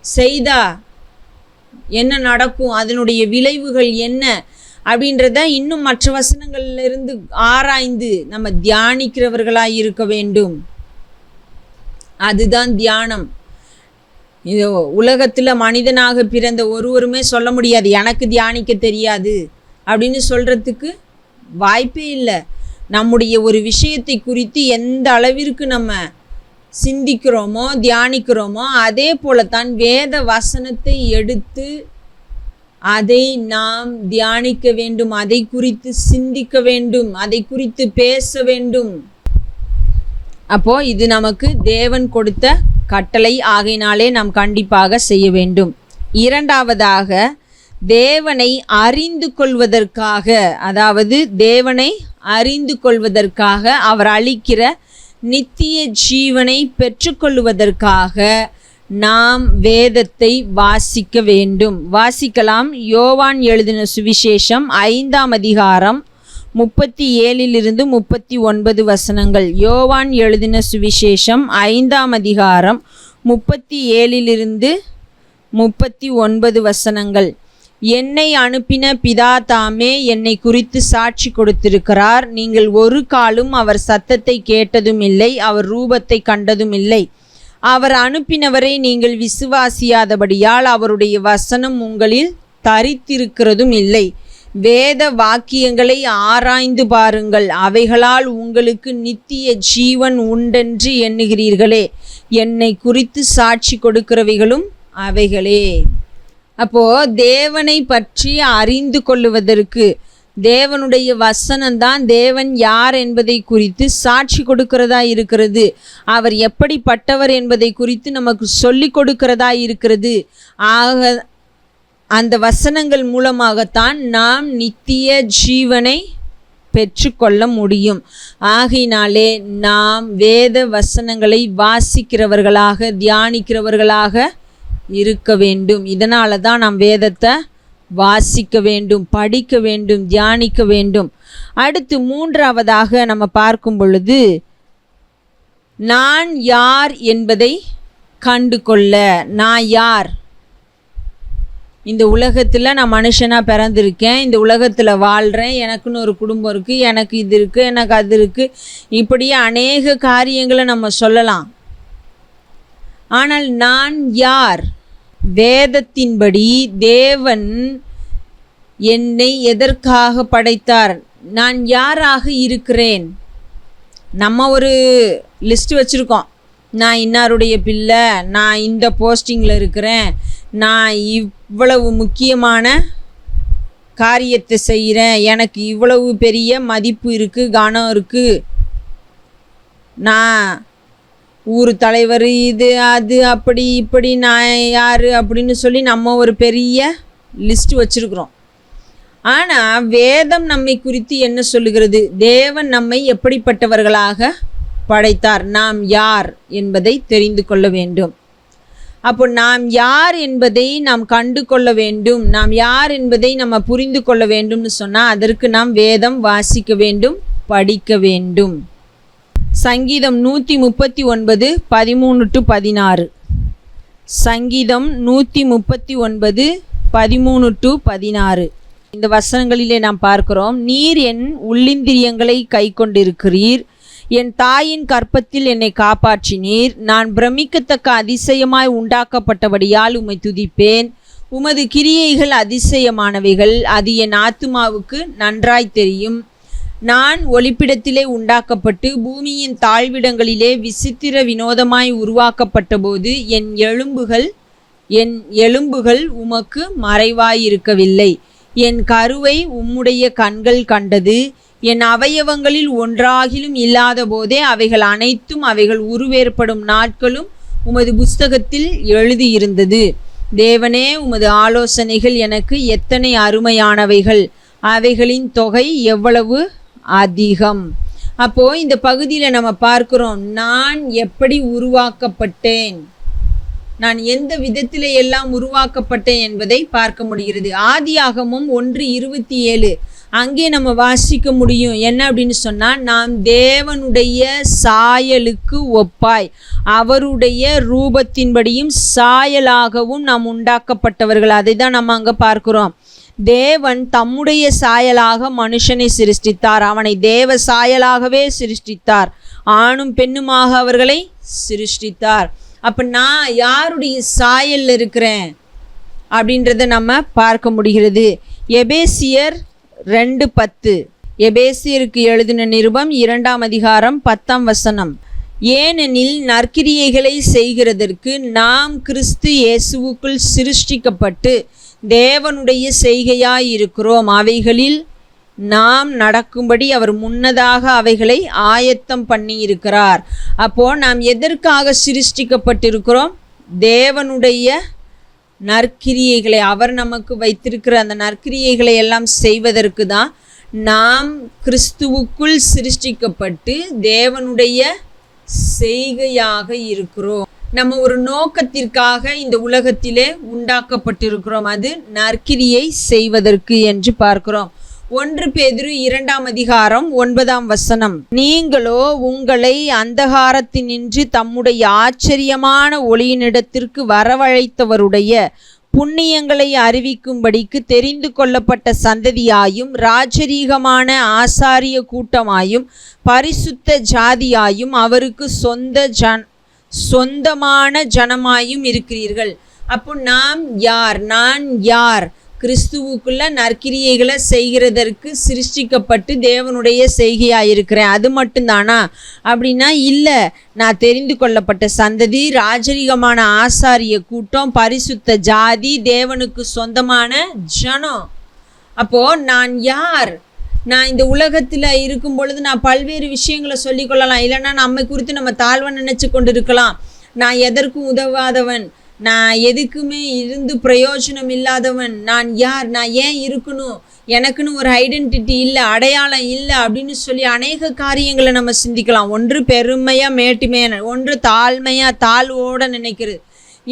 செய்தா என்ன நடக்கும், அதனுடைய விளைவுகள் என்ன அப்படின்றத இன்னும் மற்ற வசனங்கள்லேருந்து ஆராய்ந்து நம்ம தியானிக்கிறவர்களாக இருக்க வேண்டும். அதுதான் தியானம். இது உலகத்தில் மனிதனாக பிறந்த ஒருவருமே சொல்ல முடியாது எனக்கு தியானிக்க தெரியாது அப்படின்னு சொல்கிறதுக்கு வாய்ப்பே இல்லை. நம்முடைய ஒரு விஷயத்தை குறித்து எந்த அளவிற்கு நம்ம சிந்திக்கிறோமோ தியானிக்கிறோமோ அதே போலத்தான் வேத வசனத்தை எடுத்து அதை நாம் தியானிக்க வேண்டும், அதை குறித்து சிந்திக்க வேண்டும், அதை குறித்து பேச வேண்டும். அப்போ இது நமக்கு தேவன் கொடுத்த கட்டளை, ஆகையினாலே நாம் கண்டிப்பாக செய்ய வேண்டும். இரண்டாவதாக, தேவனை அறிந்து கொள்வதற்காக, அதாவது தேவனை அறிந்து கொள்வதற்காக, அவர் அளிக்கிற நித்திய ஜீவனை பெற்றுக்கொள்வதற்காக நாம் வேதத்தை வாசிக்க வேண்டும். வாசிக்கலாம். யோவான் எழுதின சுவிசேஷம் 5ஆம் அதிகாரம் 37 39 வசனங்கள். யோவான் எழுதின சுவிசேஷம் 5ஆம் அதிகாரம் 37 39 வசனங்கள். என்னை அனுப்பின பிதா தாமே என்னை குறித்து சாட்சி கொடுத்திருக்கிறார். நீங்கள் ஒரு காலும் அவர் சத்தத்தை கேட்டதும் இல்லை, அவர் ரூபத்தை கண்டதும் இல்லை. அவர் அனுப்பினவரை நீங்கள் விசுவாசியாதபடியால் அவருடைய வசனம் உங்களில் தரித்திருக்கிறதும் இல்லை. வேத வாக்கியங்களை ஆராய்ந்து பாருங்கள், அவைகளால் உங்களுக்கு நித்திய ஜீவன் உண்டென்று எண்ணுகிறீர்களே. என்னை குறித்து சாட்சி கொடுக்கிறவைகளும் அவைகளே. அப்போது தேவனை பற்றி அறிந்து கொள்ளுவதற்கு தேவனுடைய வசனம்தான் தேவன் யார் என்பதை குறித்து சாட்சி கொடுக்கிறதா இருக்கிறது. அவர் எப்படிப்பட்டவர் என்பதை குறித்து நமக்கு சொல்லி கொடுக்கிறதா இருக்கிறது. ஆக அந்த வசனங்கள் மூலமாகத்தான் நாம் நித்திய ஜீவனை பெற்றுக்கொள்ள முடியும். ஆகையினாலே நாம் வேத வசனங்களை வாசிக்கிறவர்களாக தியானிக்கிறவர்களாக இருக்க வேண்டும். இதனால தான் நாம் வேதத்தை வாசிக்க வேண்டும், படிக்க வேண்டும், தியானிக்க வேண்டும். அடுத்து மூன்றாவதாக நம்ம பார்க்கும் பொழுது, நான் யார் என்பதை கண்டு கொள்ள. நான் யார்? இந்த உலகத்தில் நான் மனுஷனாக பிறந்திருக்கேன், இந்த உலகத்தில் வாழ்கிறேன், எனக்குன்னு ஒரு குடும்பம் இருக்குது, எனக்கு இது இருக்குது, எனக்கு அது இருக்குது, இப்படியே அநேக காரியங்களை நம்ம சொல்லலாம். ஆனால் நான் யார்? வேதத்தின்படி தேவன் என்னை எதற்காக படைத்தார்? நான் யாராக இருக்கிறேன்? நம்ம ஒரு லிஸ்ட் வச்சுருக்கோம். நான் இன்னாருடைய பிள்ளை, நான் இந்த போஸ்டிங்கில் இருக்கிறேன், நான் இவ்வளவு முக்கியமான காரியத்தை செய்கிறேன், எனக்கு இவ்வளவு பெரிய மதிப்பு இருக்குது, கனம் இருக்குது, நான் ஊர் தலைவர், இது அது அப்படி இப்படி, நான் யார் அப்படின்னு சொல்லி நம்ம ஒரு பெரிய லிஸ்ட் வச்சுருக்குறோம். ஆனால் வேதம் நம்மை குறித்து என்ன சொல்லுகிறது? தேவன் நம்மை எப்படிப்பட்டவர்களாக படைத்தார், நாம் யார் என்பதை தெரிந்து கொள்ள வேண்டும். அப்போ நாம் யார் என்பதை நாம் கண்டு கொள்ள வேண்டும், நாம் யார் என்பதை நம்ம புரிந்து கொள்ள வேண்டும்னு சொன்னால் அதற்கு நாம் வேதம் வாசிக்க வேண்டும், படிக்க வேண்டும். சங்கீதம் 139 13-16. சங்கீதம் 139 13-16. இந்த வசனங்களிலே நாம் பார்க்கிறோம், நீர் என் உள்ளிந்திரியங்களை கை கொண்டிருக்கிறீர், என் தாயின் கற்பத்தில் என்னை காப்பாற்றினீர். நான் பிரமிக்கத்தக்க அதிசயமாய் உண்டாக்கப்பட்டபடியால் உம்மை துதிப்பேன். உமது கிரியைகள் அதிசயமானவைகள், அது என் ஆத்துமாவுக்கு நன்றாய் தெரியும். நான் ஒளிப்பிடத்திலே உண்டாக்கப்பட்டு பூமியின் தாழ்விடங்களிலே விசித்திர வினோதமாய் உருவாக்கப்பட்ட போது என் எலும்புகள் உமக்கு மறைவாயிருக்கவில்லை. என் கருவை உம்முடைய கண்கள் கண்டது. என் அவயவங்களில் ஒன்றாகிலும் இல்லாத போதே அவைகள் அனைத்தும் அவைகள் உருவேற்படும் நாட்களும் உமது புஸ்தகத்தில் எழுதியிருந்தது. தேவனே, உமது ஆலோசனைகள் எனக்கு எத்தனை அருமையானவைகள், அவைகளின் தொகை எவ்வளவு அதிகம். அப்போ இந்த பகுதியில் நம்ம பார்க்கிறோம், நான் எப்படி உருவாக்கப்பட்டேன், நான் எந்த விதத்திலே எல்லாம் உருவாக்கப்பட்டேன் என்பதை பார்க்க முடிகிறது. ஆதியாகமம் 1:27 அங்கே நம்ம வாசிக்க முடியும். என்ன அப்படின்னு சொன்னால், நாம் தேவனுடைய சாயலுக்கு ஒப்பாய் அவருடைய ரூபத்தின்படியும் சாயலாகவும் நாம் உண்டாக்கப்பட்டவர்கள். அதை தான் நம்ம அங்கே பார்க்கிறோம். தேவன் தம்முடைய சாயலாக மனுஷனை சிருஷ்டித்தார். அவனை தேவ சாயலாகவே சிருஷ்டித்தார். ஆணும் பெண்ணுமாக அவர்களை சிருஷ்டித்தார். அப்போ நான் யாருடைய சாயலில் இருக்கிறேன் அப்படின்றத நம்ம பார்க்க முடிகிறது. எபேசியர் 2:10, எபேசியருக்கு எழுதின நிருபம் 2ஆம் அதிகாரம் 10ஆம் வசனம். ஏனெனில் நற்கிரியைகளை செய்கிறதற்கு நாம் கிறிஸ்து இயேசுவுக்குள் சிருஷ்டிக்கப்பட்டு தேவனுடைய செய்கையாய் இருக்கிறோம். அவைகளில் நாம் நடக்கும்படி அவர் முன்னதாக அவைகளை ஆயத்தம் பண்ணி இருக்கிறார். அப்போ நாம் எதற்காக சிருஷ்டிக்கப்பட்டிருக்கிறோம்? தேவனுடைய நற்கிரியைகளை, அவர் நமக்கு வைத்திருக்கிற அந்த நற்கிரியைகளை எல்லாம் செய்வதற்கு தான் நாம் கிறிஸ்துவுக்குள் சிருஷ்டிக்கப்பட்டு தேவனுடைய செய்கையாக இருக்கிறோம். நம்ம ஒரு நோக்கத்திற்காக இந்த உலகத்திலே உண்டாக்கப்பட்டிருக்கிறோம். அது நற்கிரியை செய்வதற்கு என்று பார்க்கிறோம். 1 பேதுரு 2ஆம் அதிகாரம் 9ஆம் வசனம். நீங்களோ உங்களை அந்தகாரத்தினின்று தம்முடைய ஆச்சரியமான ஒளியினிடத்திற்கு வரவழைத்தவருடைய புண்ணியங்களை அறிவிக்கும்படிக்கு தெரிந்து கொள்ளப்பட்ட சந்ததியாயும் ராஜரீகமான ஆசாரிய கூட்டமாயும் பரிசுத்த ஜாதியாயும் அவருக்கு சொந்தமான ஜனமாயும் இருக்கிறீர்கள். அப்போ நாம் யார்? நான் யார்? கிறிஸ்துவுக்குள்ள நற்கிரியைகளை செய்கிறதற்கு சிருஷ்டிக்கப்பட்டு தேவனுடைய செய்கையாயிருக்கிறேன். அது மட்டும்தானா அப்படின்னா இல்லை. நான் தெரிந்து கொள்ளப்பட்ட சந்ததி, ராஜரீகமான ஆசாரிய கூட்டம், பரிசுத்த ஜாதி, தேவனுக்கு சொந்தமான ஜனம். அப்போ நான் யார்? நான் இந்த உலகத்தில் இருக்கும் பொழுது நான் பல்வேறு விஷயங்களை சொல்லிக்கொள்ளலாம். இல்லைன்னா நம்மை குறித்து நம்ம தாழ்வை நினைச்சு கொண்டு இருக்கலாம். நான் எதற்கும் உதவாதவன், நான் எதுக்குமே இருந்து பிரயோஜனம் இல்லாதவன், நான் யார், நான் ஏன் இருக்கணும், எனக்குன்னு ஒரு ஐடென்டிட்டி இல்லை, அடையாளம் இல்லை அப்படின்னு சொல்லி அநேக காரியங்களை நம்ம சிந்திக்கலாம். ஒன்று பெருமையாக மேட்டுமையான, ஒன்று தாழ்மையாக தாழ்வோடு நினைக்கிறது.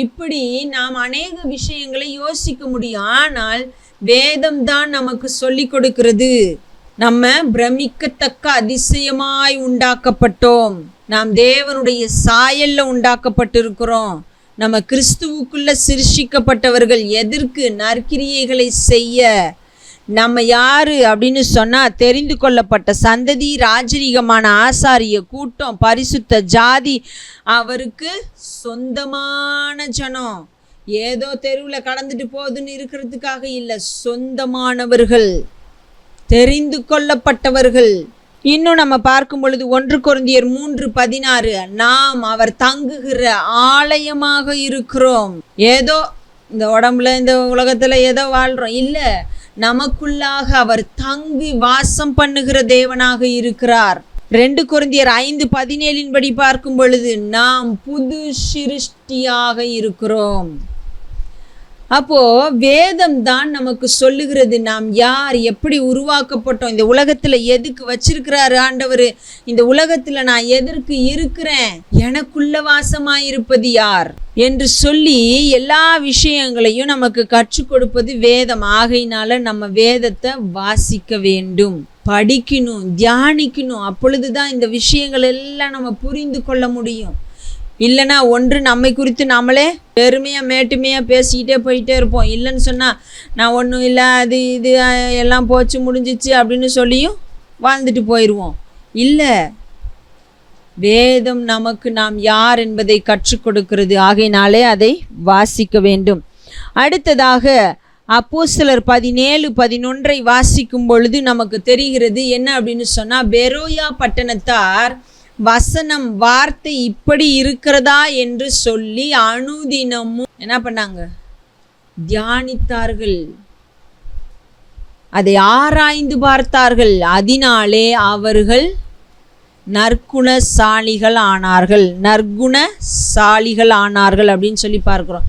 இப்படி நாம் அநேக விஷயங்களை யோசிக்க முடியும். ஆனால் வேதம் தான் நமக்கு சொல்லி கொடுக்கிறது. நம்ம பிரமிக்கத்தக்க அதிசயமாய் உண்டாக்கப்பட்டோம். நாம் தேவனுடைய சாயல்ல உண்டாக்கப்பட்டிருக்கிறோம். நம்ம கிறிஸ்துவுக்குள்ள சிருஷ்டிக்கப்பட்டவர்கள். எதற்கு? நற்கிரியைகளை செய்ய. நம்ம யாரு அப்படின்னு சொன்னா, தெரிந்து கொள்ளப்பட்ட சந்ததி, ராஜரீகமான ஆசாரிய கூட்டம், பரிசுத்த ஜாதி, அவருக்கு சொந்தமான ஜனம். ஏதோ தெருவில் கடந்துட்டு போகுதுன்னு இருக்கிறதுக்காக இல்லை, சொந்தமானவர்கள், தெரிந்து கொள்ளப்பட்டவர்கள். இன்னும் நம்ம பார்க்கும் பொழுது 1 கொரிந்தியர் 3:16, நாம் அவர் தங்குகிற ஆலயமாக இருக்கிறோம். ஏதோ இந்த உடம்புல இந்த உலகத்துல ஏதோ வாழ்றோம் இல்லை, நமக்குள்ளாக அவர் தங்கி வாசம் பண்ணுகிற தேவனாக இருக்கிறார். 2 கொரிந்தியர் 5:17 படி பார்க்கும் பொழுது நாம் புது சிருஷ்டியாக இருக்கிறோம். அப்போ வேதம் தான் நமக்கு சொல்லுகிறது நாம் யார், எப்படி உருவாக்கப்பட்டோம், இந்த உலகத்துல எதுக்கு வச்சிருக்கிறாரு ஆண்டவர், இந்த உலகத்துல நான் எதற்கு இருக்கிறேன், எனக்குள்ள வாசமாயிருப்பது யார் என்று சொல்லி எல்லா விஷயங்களையும் நமக்கு கற்றுக் கொடுப்பது வேதம். ஆகையினால நம்ம வேதத்தை வாசிக்க வேண்டும், படிக்கணும், தியானிக்கணும். அப்பொழுதுதான் இந்த விஷயங்கள் எல்லாம் நம்ம புரிந்து கொள்ள முடியும். இல்லைன்னா ஒன்று நம்மை குறித்து நம்மளே பெருமையாக மேட்டுமையாக பேசிக்கிட்டே போயிட்டே இருப்போம். இல்லைன்னு சொன்னால் நான் ஒன்றும் இல்லை, அது இது எல்லாம் போச்சு முடிஞ்சிச்சு அப்படின்னு சொல்லியும் வாழ்ந்துட்டு போயிடுவோம். இல்லை, வேதம் நமக்கு நாம் யார் என்பதை கற்றுக் கொடுக்கிறது. ஆகையினாலே அதை வாசிக்க வேண்டும். அடுத்ததாக அப்போஸ்தலர் 17:11 வாசிக்கும் பொழுது நமக்கு தெரிகிறது என்ன அப்படின்னு சொன்னால், பெரோயா பட்டணத்தார் வசனம் வார்த்தை இப்படி இருக்கிறதா என்று சொல்லி அனுதினமும் என்ன பண்ணாங்க? தியானித்தார்கள், அதை ஆராய்ந்து பார்த்தார்கள். அதனாலே அவர்கள் நற்குணசாலிகள் ஆனார்கள். நற்குணசாலிகள் ஆனார்கள் அப்படின்னு சொல்லி பார்க்கிறோம்.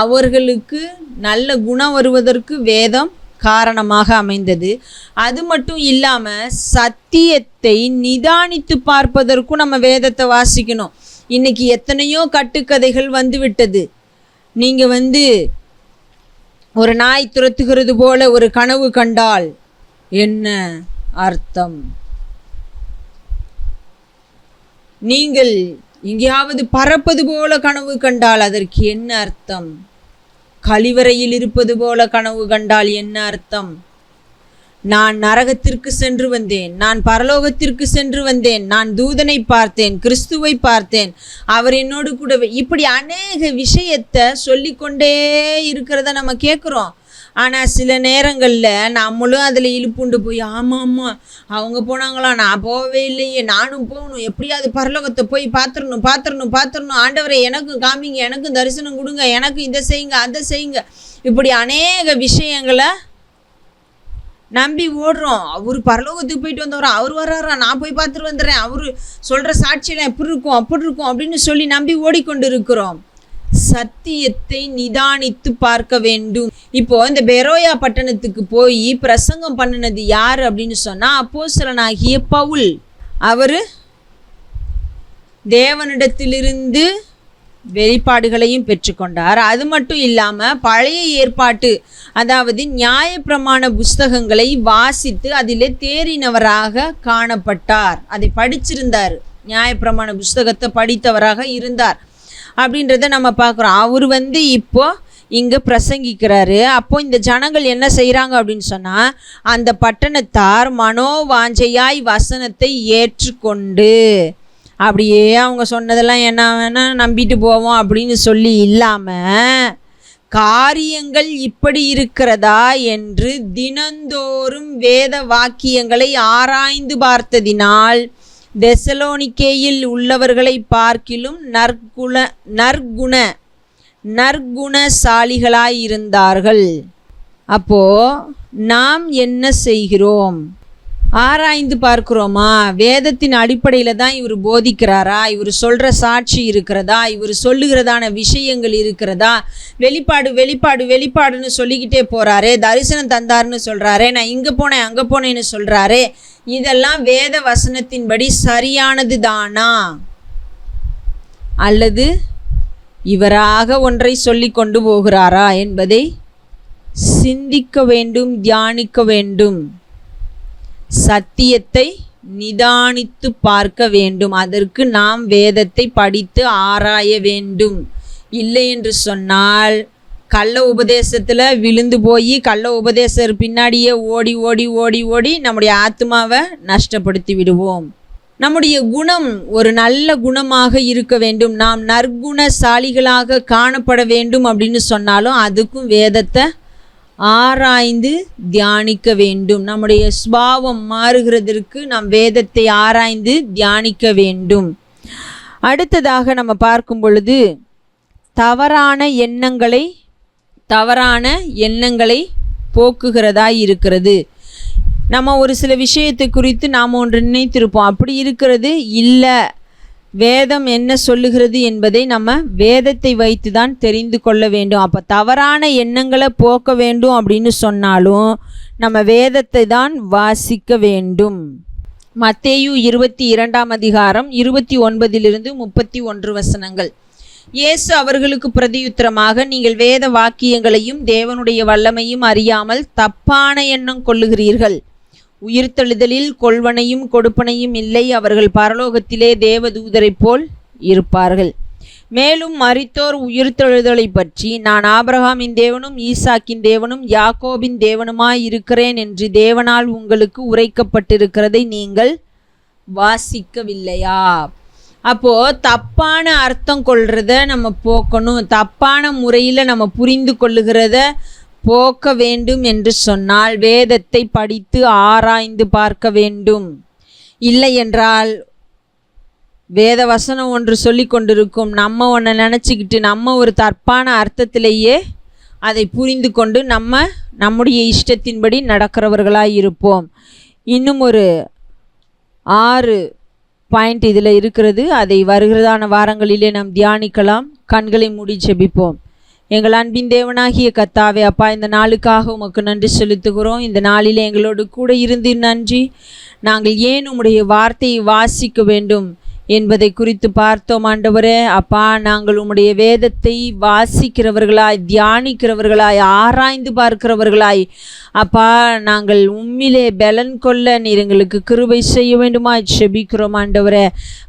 அவர்களுக்கு நல்ல குணம் வருவதற்கு வேதம் காரணமாக அமைந்தது. அது மட்டும் இல்லாமல் சத்தியத்தை நிதானித்து பார்ப்பதற்கும் நம்ம வேதத்தை வாசிக்கணும். இன்னைக்கு எத்தனையோ கட்டுக்கதைகள் வந்து விட்டது. நீங்கள் ஒரு நாய் துரத்துகிறது போல ஒரு கனவு கண்டால் என்ன அர்த்தம்? நீங்கள் எங்கேயாவது பறப்பது போல கனவு கண்டால் அதற்கு என்ன அர்த்தம்? கழிவறையில் இருப்பது போல கனவு கண்டால் என்ன அர்த்தம்? நான் நரகத்திற்கு சென்று வந்தேன், நான் பரலோகத்திற்கு சென்று வந்தேன், நான் தூதனை பார்த்தேன், கிறிஸ்துவை பார்த்தேன், அவர் என்னோடு கூட, இப்படி அநேக விஷயத்தை சொல்லிக்கொண்டே இருக்கிறத நம்ம கேட்குறோம். ஆனால் சில நேரங்களில் நம்மளும் அதில் இழுப்புண்டு போய், ஆமாம் அவங்க போனாங்களா, நான் போகவே இல்லையே, நானும் போகணும், எப்படியாவது பரலோகத்தை போய் பார்த்துடணும், ஆண்டவரை எனக்கும் காமிங்க, எனக்கும் தரிசனம் கொடுங்க, எனக்கும் இதை செய்யுங்க அதை செய்யுங்க, இப்படி அநேக விஷயங்களை நம்பி ஓடுறோம். அவர் பரலோகத்துக்கு போயிட்டு வந்தவரா, அவர் வர்றாரா, நான் போய் பார்த்துட்டு வந்துடுறேன், அவர் சொல்கிற சாட்சியெல்லாம் எப்படி இருக்கும் அப்படி இருக்கும் அப்படின்னு சொல்லி நம்பி ஓடிக்கொண்டு இருக்கிறோம். சத்தியத்தை நிதானித்து பார்க்க வேண்டும். இப்போ இந்த பெரோயா பட்டணத்துக்கு போய் பிரசங்கம் பண்ணினது யார் அப்படின்னு சொன்னால், அப்போஸ்தலனாகிய பவுல். அவர் தேவனிடத்திலிருந்து வெளிப்பாடுகளையும் பெற்றுக்கொண்டார். அது மட்டும் இல்லாமல் பழைய ஏற்பாட்டு, அதாவது நியாயப்பிரமாண புஸ்தகங்களை வாசித்து அதிலே தேறினவராக காணப்பட்டார். அதை படிச்சிருந்தார், நியாயப்பிரமாண புஸ்தகத்தை படித்தவராக இருந்தார் அப்படின்றத நம்ம பார்க்குறோம். அவர் இப்போ இங்கே பிரசங்கிக்கிறாரு. அப்போ இந்த ஜனங்கள் என்ன செய்கிறாங்க அப்படின்னு சொன்னால், அந்த பட்டணத்தார் மனோவாஞ்சையாய் வசனத்தை ஏற்றுக்கொண்டு, அப்படியே அவங்க சொன்னதெல்லாம் என்ன வேணால் நம்பிட்டு போவோம் அப்படின்னு சொல்லி இல்லாமல், காரியங்கள் இப்படி இருக்கிறதா என்று தினந்தோறும் வேத வாக்கியங்களை ஆராய்ந்து பார்த்ததினால் தெசலோனிக்கேயில் உள்ளவர்களை பார்க்கிலும் நற்குணசாலிகளாயிருந்தார்கள். அப்போ நாம் என்ன செய்கிறோம்? ஆராய்ந்து பார்க்கிறோமா? வேதத்தின் அடிப்படையில் தான் இவர் போதிக்கிறாரா? இவர் சொல்கிற சாட்சி இருக்கிறதா? இவர் சொல்லுகிறதான விஷயங்கள் இருக்கிறதா? வெளிப்பாடுன்னு சொல்லிக்கிட்டே போகிறாரே, தரிசனம் தந்தார்னு சொல்கிறாரே, நான் இங்கே போனேன் அங்கே போனேன்னு சொல்கிறாரே, இதெல்லாம் வேத வசனத்தின்படி சரியானது தானா? அல்லது இவராக ஒன்றை சொல்லி கொண்டு போகிறாரா என்பதை சிந்திக்க வேண்டும், தியானிக்க வேண்டும். சத்தியத்தை நிதானித்து பார்க்க வேண்டும். அதற்கு நாம் வேதத்தை படித்து ஆராய வேண்டும். இல்லை என்று சொன்னால் கள்ள உபதேசத்தில் விழுந்து போய் கள்ள உபதேசர் பின்னாடியே ஓடி ஓடி ஓடி ஓடி நம்முடைய ஆத்மாவை நஷ்டப்படுத்தி விடுவோம். நம்முடைய குணம் ஒரு நல்ல குணமாக இருக்க வேண்டும், நாம் நற்குணசாலிகளாக காணப்பட வேண்டும் அப்படின்னு சொன்னாலும் அதுக்கும் வேதத்தை ஆராய்ந்து தியானிக்க வேண்டும். நம்முடைய சுபாவம் மாறுகிறதற்கு நாம் வேதத்தை ஆராய்ந்து தியானிக்க வேண்டும். அடுத்ததாக நம்ம பார்க்கும் பொழுது தவறான எண்ணங்களை போக்குகிறதா இருக்கிறது. நம்ம ஒரு சில விஷயத்தை குறித்து நாம் ஒன்று நினைத்திருப்போம், அப்படி இருக்கிறது இல்லை, வேதம் என்ன சொல்லுகிறது என்பதை நம்ம வேதத்தை வைத்து தான் தெரிந்து கொள்ள வேண்டும். அப்போ தவறான எண்ணங்களை போக்க வேண்டும் அப்படின்னு சொன்னாலும் நம்ம வேதத்தை தான் வாசிக்க வேண்டும். மத்தேயு 22 அதிகாரம் 29 31 வசனங்கள். இயேசு அவர்களுக்கு பிரதியுத்தரமாக, நீங்கள் வேத வாக்கியங்களையும் தேவனுடைய வல்லமையும் அறியாமல் தப்பான எண்ணம் கொள்ளுகிறீர்கள். உயிர்த்தெழுதலில் கொள்வனையும் கொடுப்பனையும் இல்லை, அவர்கள் பரலோகத்திலே தேவதூதரைப் போல் இருப்பார்கள். மேலும் மரித்தோர் உயிர்த்தெழுதலை பற்றி, நான் ஆபிரகாமின் தேவனும் ஈசாக்கின் தேவனும் யாக்கோபின் தேவனுமாய் இருக்கிறேன் என்று தேவனால் உங்களுக்கு உரைக்கப்பட்டிருக்கிறதை நீங்கள் வாசிக்கவில்லையா? அப்போது தப்பான அர்த்தம் கொள்றத நம்ம போக்கணும், தப்பான முறையில் நம்ம புரிந்து கொள்ளுகிறத போக்க வேண்டும் என்று சொன்னால் வேதத்தை படித்து ஆராய்ந்து பார்க்க வேண்டும். இல்லை என்றால் வேத வசனம் ஒன்று சொல்லி கொண்டிருக்கும், நம்ம ஒன்றை நினச்சிக்கிட்டு நம்ம ஒரு தப்பான அர்த்தத்திலேயே அதை புரிந்து கொண்டு நம்முடைய இஷ்டத்தின்படி நடக்கிறவர்களாக இருப்போம். இன்னும் ஒரு 6 பாயிண்ட் இதில் இருக்கிறது. அதை வருகிறதான வாரங்களிலே நாம் தியானிக்கலாம். கண்களை மூடி ஜெபிப்போம். எங்கள் அன்பின் தேவனாகிய கர்த்தாவே, அப்பா, இந்த நாளுக்காக உமக்கு நன்றி செலுத்துகிறோம். இந்த நாளில் எங்களோடு கூட இருந்து நன்றி. நாங்கள் ஏன் உம்முடைய வார்த்தையை வாசிக்க வேண்டும் என்பதை குறித்து பார்த்தோம் ஆண்டவரே. அப்பா, நாங்கள் உம்முடைய வேதத்தை வாசிக்கிறவர்களாய், தியானிக்கிறவர்களாய், ஆராய்ந்து பார்க்கிறவர்களாய், அப்பா, நாங்கள் உம்மிலே பலன் கொள்ள நீர் எங்களுக்கு கிருபை செய்ய வேண்டுமா ஜெபிக்கிறோம் ஆண்டவரே.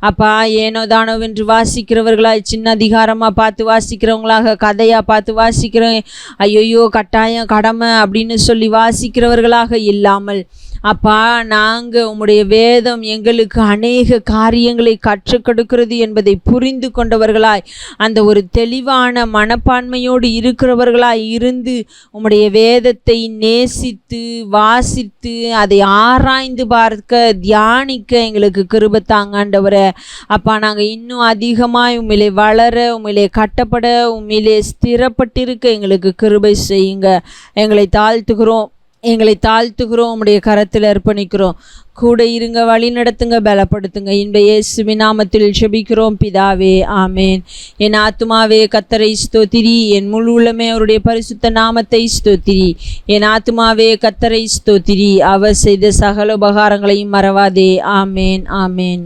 அப்பா, ஏனோ தானோ என்று வாசிக்கிறவர்களாய், சின்ன அதிகாரமாக பார்த்து வாசிக்கிறவங்களாக, கதையாக பார்த்து வாசிக்கிறோம், ஐயோ கட்டாயம் கடமை அப்படின்னு சொல்லி வாசிக்கிறவர்களாக இல்லாமல், அப்பா, நாங்கள் உம்முடைய வேதம் எங்களுக்கு அநேக காரியங்களை கற்றுக் கொடுக்கிறது என்பதை புரிந்து கொண்டவர்களாய், அந்த ஒரு தெளிவான மனப்பான்மையோடு இருக்கிறவர்களாய் இருந்து உம்முடைய வேதத்தை நேசித்து வாசித்து அதை ஆராய்ந்து பார்க்க, தியானிக்க எங்களுக்கு கிருபை தாங்க ஆண்டவரே. அப்பா, நாங்கள் இன்னும் அதிகமாக உம்மிலே வளர, உம்மிலே கட்டப்பட, உம்மிலே ஸ்திரப்பட்டிருக்க எங்களுக்கு கிருபை செய்யுங்க. எங்களை தாழ்த்துகிறோம், உம்முடைய கரத்தில் அர்ப்பணிக்கிறோம். கூட இருங்க, வழி நடத்துங்க, பலப்படுத்துங்க. இன்ப இயேசுவின் நாமத்தில் ஜெபிக்கிறோம் பிதாவே, ஆமேன். என் ஆத்துமாவே கர்த்தரை ஸ்தோத்திரி, என் முழு உள்ளமே அவருடைய பரிசுத்த நாமத்தை ஸ்தோத்திரி. என் ஆத்துமாவே கர்த்தரை ஸ்தோத்திரி, அவர் செய்த சகல உபகாரங்களையும் மறவாதே. ஆமேன், ஆமேன்.